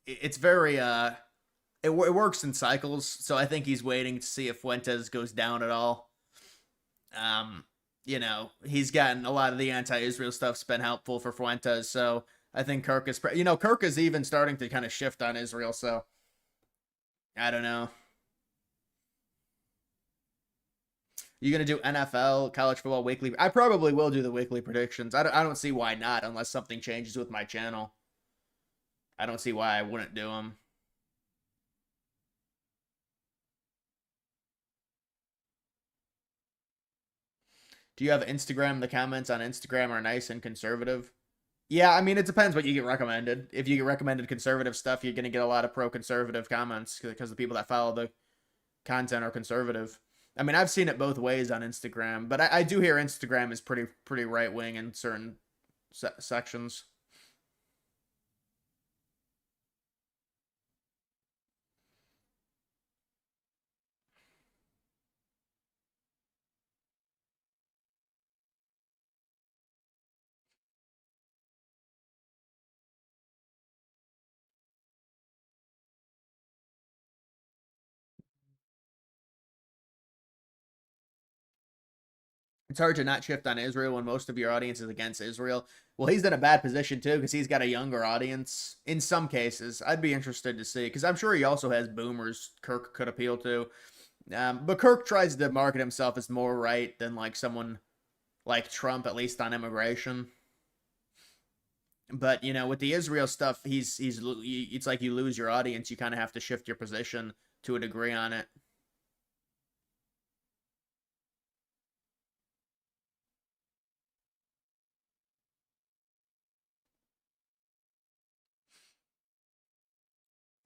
it's very, it works in cycles, so I think he's waiting to see if Fuentes goes down at all. He's gotten a lot of the anti-Israel stuff's been helpful for Fuentes, so I think Kirk is even starting to kind of shift on Israel, so I don't know. You gonna do NFL, college football weekly? I probably will do the weekly predictions. I don't see why not, unless something changes with my channel. I don't see why I wouldn't do them. Do you have Instagram? The comments on Instagram are nice and conservative. Yeah, I mean, it depends what you get recommended. If you get recommended conservative stuff, you're going to get a lot of pro-conservative comments because the people that follow the content are conservative. I mean, I've seen it both ways on Instagram, but I do hear Instagram is pretty right-wing in certain sections. It's hard to not shift on Israel when most of your audience is against Israel. Well, he's in a bad position too because he's got a younger audience in some cases. I'd be interested to see because I'm sure he also has boomers Kirk could appeal to. But Kirk tries to market himself as more right than like someone like Trump, at least on immigration. But you know, with the Israel stuff, he's it's like you lose your audience. You kind of have to shift your position to a degree on it.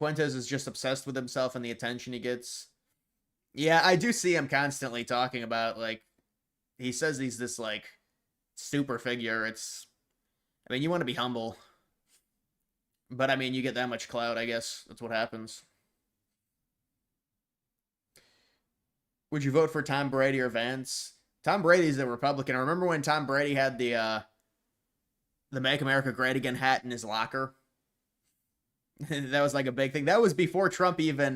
Fuentes is just obsessed with himself and the attention he gets. Yeah, I do see him constantly talking about, like, he says he's this, like, super figure. I mean, you want to be humble. But, I mean, you get that much clout, I guess. That's what happens. Would you vote for Tom Brady or Vance? Tom Brady's a Republican. I remember when Tom Brady had the Make America Great Again hat in his locker. That was like a big thing. That was before Trump even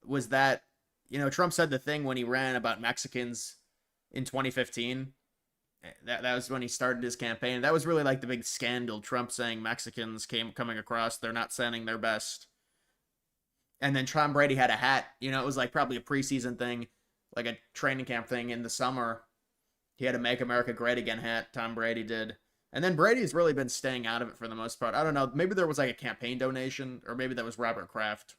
was that. You know, Trump said the thing when he ran about Mexicans in 2015. That was when he started his campaign. That was really like the big scandal. Trump saying Mexicans coming across, they're not sending their best. And then Tom Brady had a hat. You know, it was like probably a preseason thing, like a training camp thing in the summer. He had a Make America Great Again hat. Tom Brady did. And then Brady's really been staying out of it for the most part. I don't know. Maybe there was like a campaign donation, or maybe that was Robert Kraft.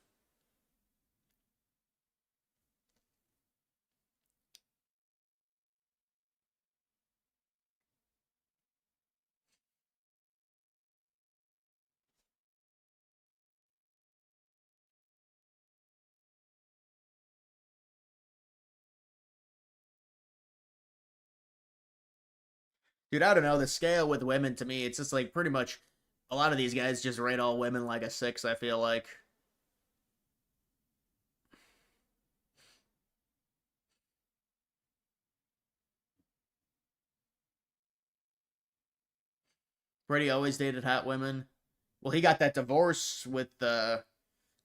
Dude, I don't know. The scale with women, to me, it's just like pretty much a lot of these guys just rate all women like a 6, I feel like. Brady always dated hot women. Well, he got that divorce with the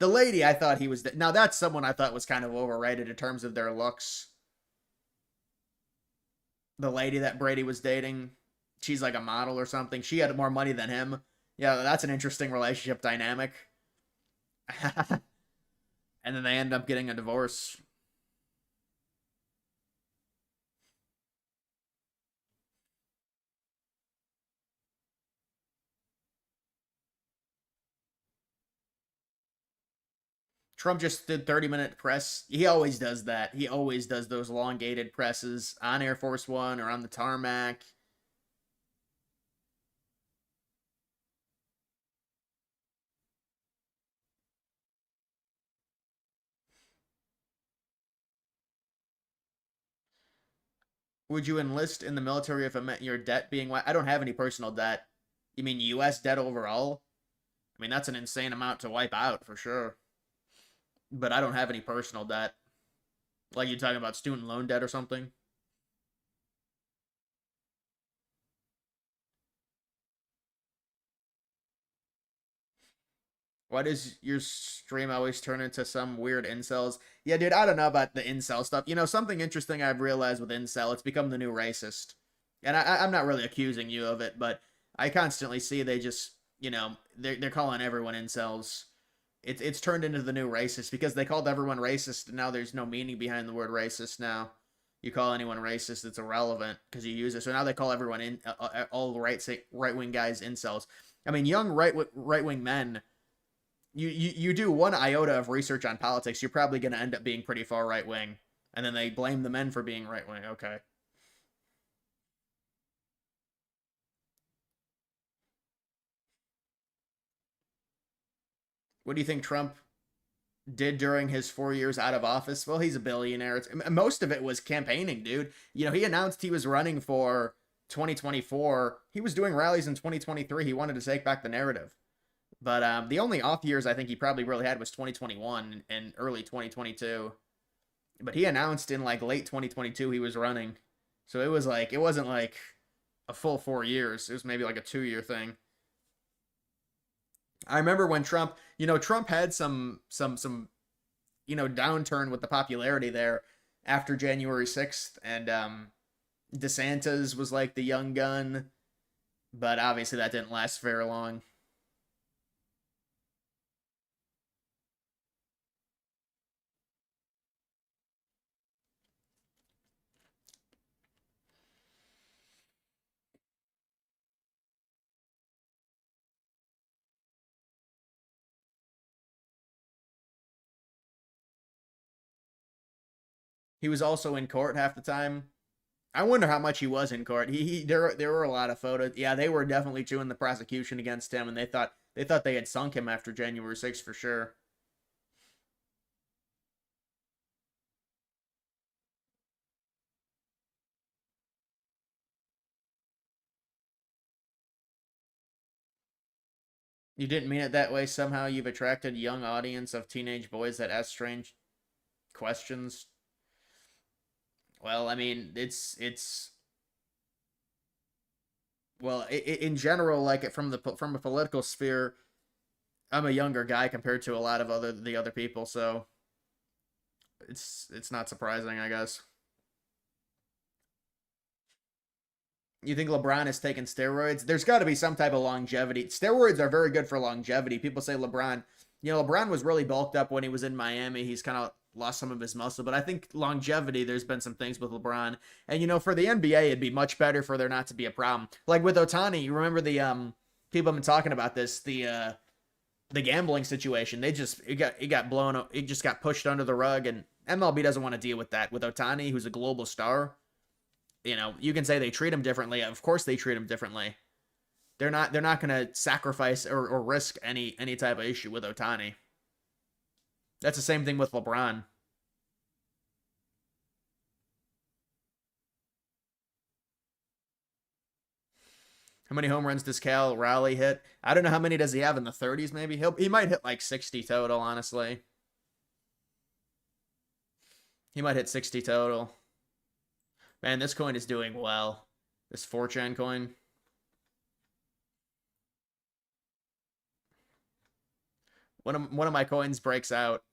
lady. I thought he was now that's someone I thought was kind of overrated in terms of their looks. The lady that Brady was dating, she's like a model or something. She had more money than him. Yeah, that's an interesting relationship dynamic. And then they end up getting a divorce. Trump just did 30-minute press. He always does that. He always does those elongated presses on Air Force One or on the tarmac. Would you enlist in the military if it meant your debt being wiped? I don't have any personal debt. You mean U.S. debt overall? I mean, that's an insane amount to wipe out for sure. But I don't have any personal debt. Like you're talking about student loan debt or something? Why does your stream always turn into some weird incels? Yeah, dude, I don't know about the incel stuff. You know, something interesting I've realized with incel, it's become the new racist. And I'm not really accusing you of it, but I constantly see they just, you know, they're calling everyone incels. It's turned into the new racist because they called everyone racist, and now there's no meaning behind the word racist now. You call anyone racist, it's irrelevant because you use it. So now they call everyone all the right-wing guys incels. I mean, young right-wing men, you do one iota of research on politics, you're probably going to end up being pretty far right-wing. And then they blame the men for being right-wing. Okay. What do you think Trump did during his 4 years out of office? Well, he's a billionaire. Most of it was campaigning, dude. You know, he announced he was running for 2024. He was doing rallies in 2023. He wanted to take back the narrative. But the only off years I think he probably really had was 2021 and early 2022. But he announced in like late 2022 he was running. So it was like, it wasn't like a full 4 years. It was maybe like a 2-year thing. I remember when Trump had some downturn with the popularity there after January 6th, and DeSantis was like the young gun, but obviously that didn't last very long. He was also in court half the time. I wonder how much he was in court. There were a lot of photos. Yeah, they were definitely chewing the prosecution against him, and they thought they had sunk him after January 6th for sure. You didn't mean it that way. Somehow you've attracted a young audience of teenage boys that ask strange questions. Well, I mean, well, in general, like from a political sphere, I'm a younger guy compared to a lot of the other people, so it's not surprising, I guess. You think LeBron has taken steroids? There's got to be some type of longevity. Steroids are very good for longevity. People say LeBron was really bulked up when he was in Miami. He's kind of lost some of his muscle, but I think longevity, there's been some things with LeBron. And, for the NBA, it'd be much better for there not to be a problem. Like with Ohtani, you remember the people have been talking about this, the gambling situation. It got blown up. It just got pushed under the rug, and MLB doesn't want to deal with that. With Ohtani, who's a global star, you can say they treat him differently. Of course they treat him differently. They're not going to sacrifice or risk any type of issue with Ohtani. That's the same thing with LeBron. How many home runs does Cal Raleigh hit? I don't know how many does he have in the 30s maybe. He might hit like 60 total, honestly. He might hit 60 total. Man, this coin is doing well. This 4chan coin. One of my coins breaks out.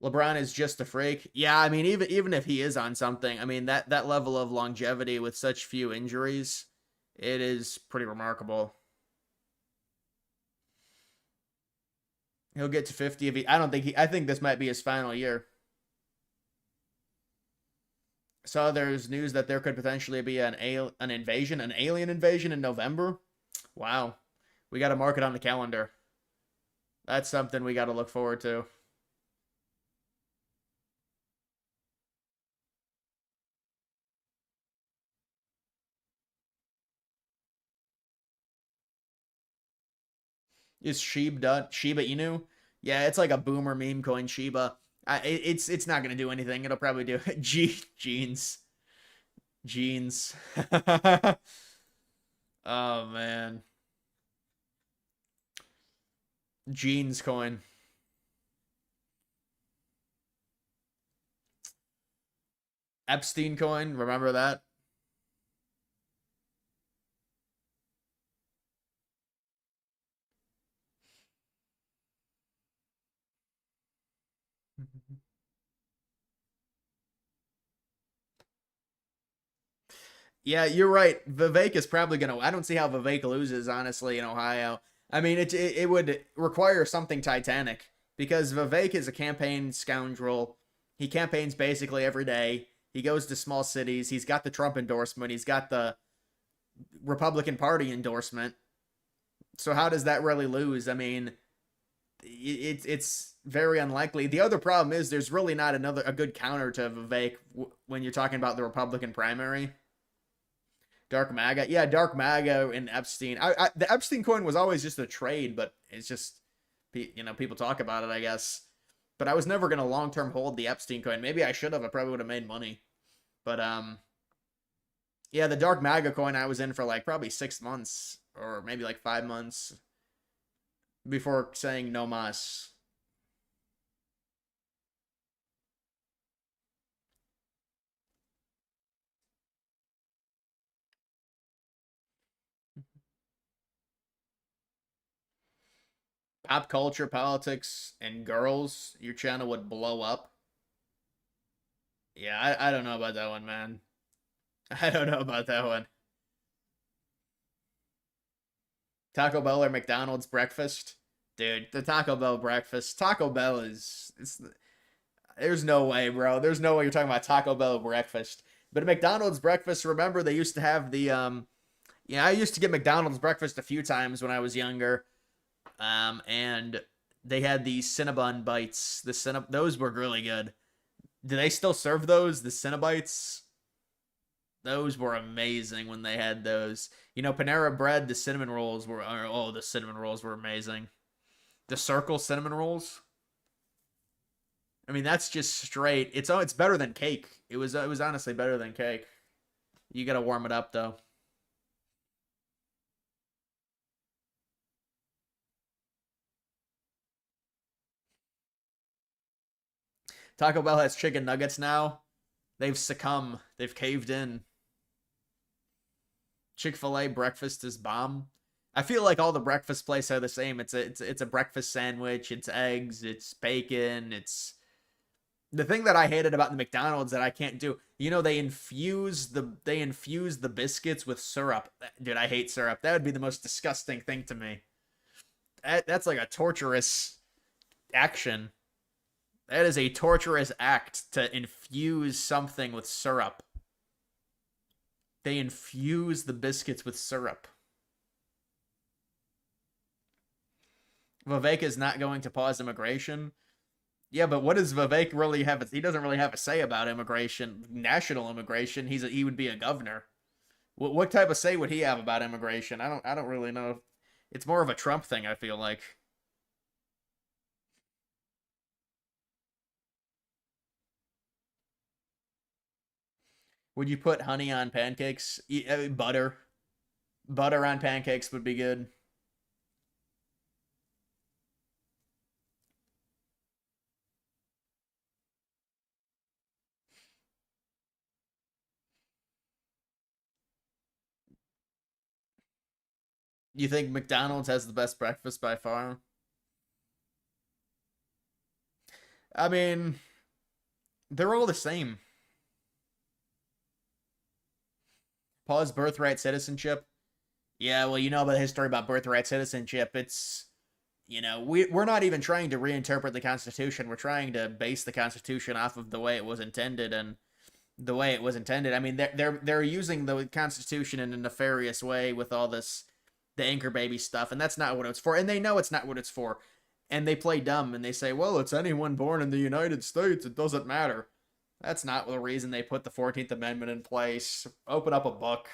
LeBron is just a freak. Yeah, I mean, even if he is on something, I mean, that level of longevity with such few injuries, it is pretty remarkable. He'll get to 50 if I think this might be his final year. So there's news that there could potentially be an alien invasion in November. Wow. We got to mark it on the calendar. That's something we got to look forward to. Is Shiba Inu? Yeah, it's like a boomer meme coin, Shiba. It's not gonna do anything. It'll probably do jeans. Oh man, jeans coin. Epstein coin. Remember that? Yeah, you're right. Vivek is probably going to... I don't see how Vivek loses, honestly, in Ohio. I mean, it would require something titanic, because Vivek is a campaign scoundrel. He campaigns basically every day. He goes to small cities. He's got the Trump endorsement. He's got the Republican Party endorsement. So how does that really lose? I mean, it's very unlikely. The other problem is there's really not a good counter to Vivek when you're talking about the Republican primary. Dark MAGA. Yeah, Dark MAGA and Epstein. The Epstein coin was always just a trade, but it's just, people talk about it, I guess. But I was never going to long-term hold the Epstein coin. Maybe I should have. I probably would have made money. But, yeah, the Dark MAGA coin I was in for like probably 6 months or maybe like 5 months before saying no mas. Pop culture, politics, and girls, your channel would blow up. Yeah, I don't know about that one, man. I don't know about that one. Taco Bell or McDonald's breakfast? Dude, the Taco Bell breakfast. Taco Bell there's no way, bro. There's no way you're talking about Taco Bell breakfast. But McDonald's breakfast, remember they used to have the I used to get McDonald's breakfast a few times when I was younger. And they had these Cinnabon bites. Those were really good. Do they still serve those? The Cinnabites? Those were amazing when they had those. Panera Bread, the cinnamon rolls were amazing. The Circle cinnamon rolls. I mean, that's just straight. It's better than cake. It was honestly better than cake. You gotta warm it up though. Taco Bell has chicken nuggets now. They've succumbed. They've caved in. Chick-fil-A breakfast is bomb. I feel like all the breakfast places are the same. It's a breakfast sandwich. It's eggs. It's bacon. It's the thing that I hated about the McDonald's that I can't do. They infuse the biscuits with syrup. Dude, I hate syrup. That would be the most disgusting thing to me. That's like a torturous action. That is a torturous act to infuse something with syrup. They infuse the biscuits with syrup. Vivek is not going to pause immigration. Yeah, but what does Vivek really have? He doesn't really have a say about immigration, national immigration. He would be a governor. What type of say would he have about immigration? I don't really know. It's more of a Trump thing, I feel like. Would you put honey on pancakes? Butter. Butter on pancakes would be good. You think McDonald's has the best breakfast by far? I mean, they're all the same. Pause birthright citizenship. Yeah, well, about the history about birthright citizenship. It's, we're not even trying to reinterpret the Constitution. We're trying to base the Constitution off of the way it was intended, and the way it was intended. I mean, they're using the Constitution in a nefarious way with all this, the anchor baby stuff, and that's not what it's for. And they know it's not what it's for. And they play dumb and they say, well, it's anyone born in the United States. It doesn't matter. That's not the reason they put the 14th Amendment in place. Open up a book.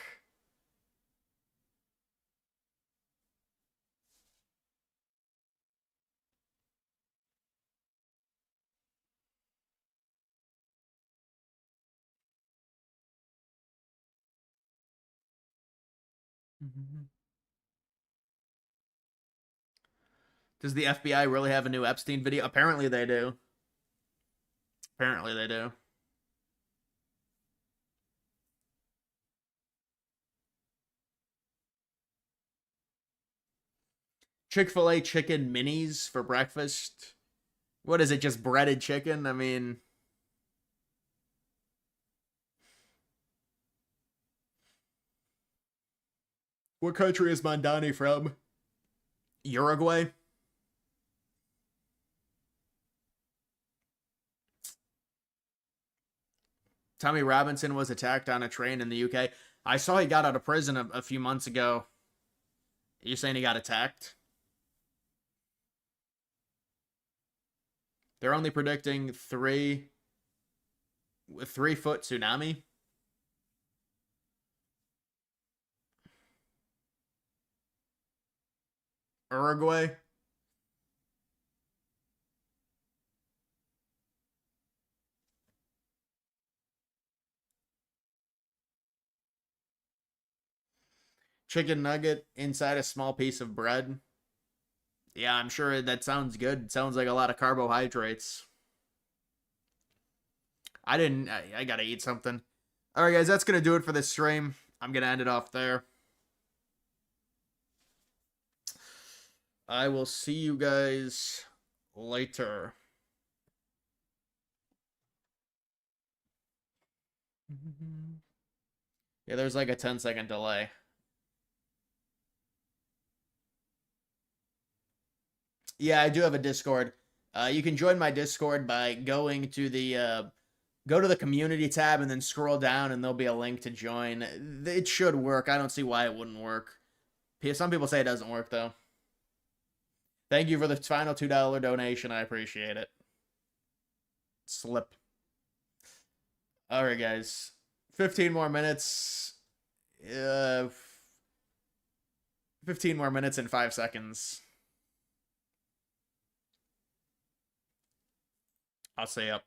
Does the FBI really have a new Epstein video? Apparently they do. Apparently they do. Chick-fil-A chicken minis for breakfast. What is it, just breaded chicken? I mean, what country is Mondani from? Uruguay? Tommy Robinson was attacked on a train in the UK. I saw he got out of prison a few months ago. Are you saying he got attacked? They're only predicting 3-foot tsunami. Uruguay. Chicken nugget inside a small piece of bread. Yeah, I'm sure that sounds good. It sounds like a lot of carbohydrates. I gotta eat something. Alright, guys, that's gonna do it for this stream. I'm gonna end it off there. I will see you guys later. Yeah, there's like a 10-second delay. Yeah, I do have a Discord. You can join my Discord by going to the go to the community tab and then scroll down, and there'll be a link to join. It should work. I don't see why it wouldn't work. Some people say it doesn't work though. Thank you for the final $2 donation. I appreciate it. Slip. All right, guys. 15 more minutes. 15 more minutes and 5 seconds. I'll stay up.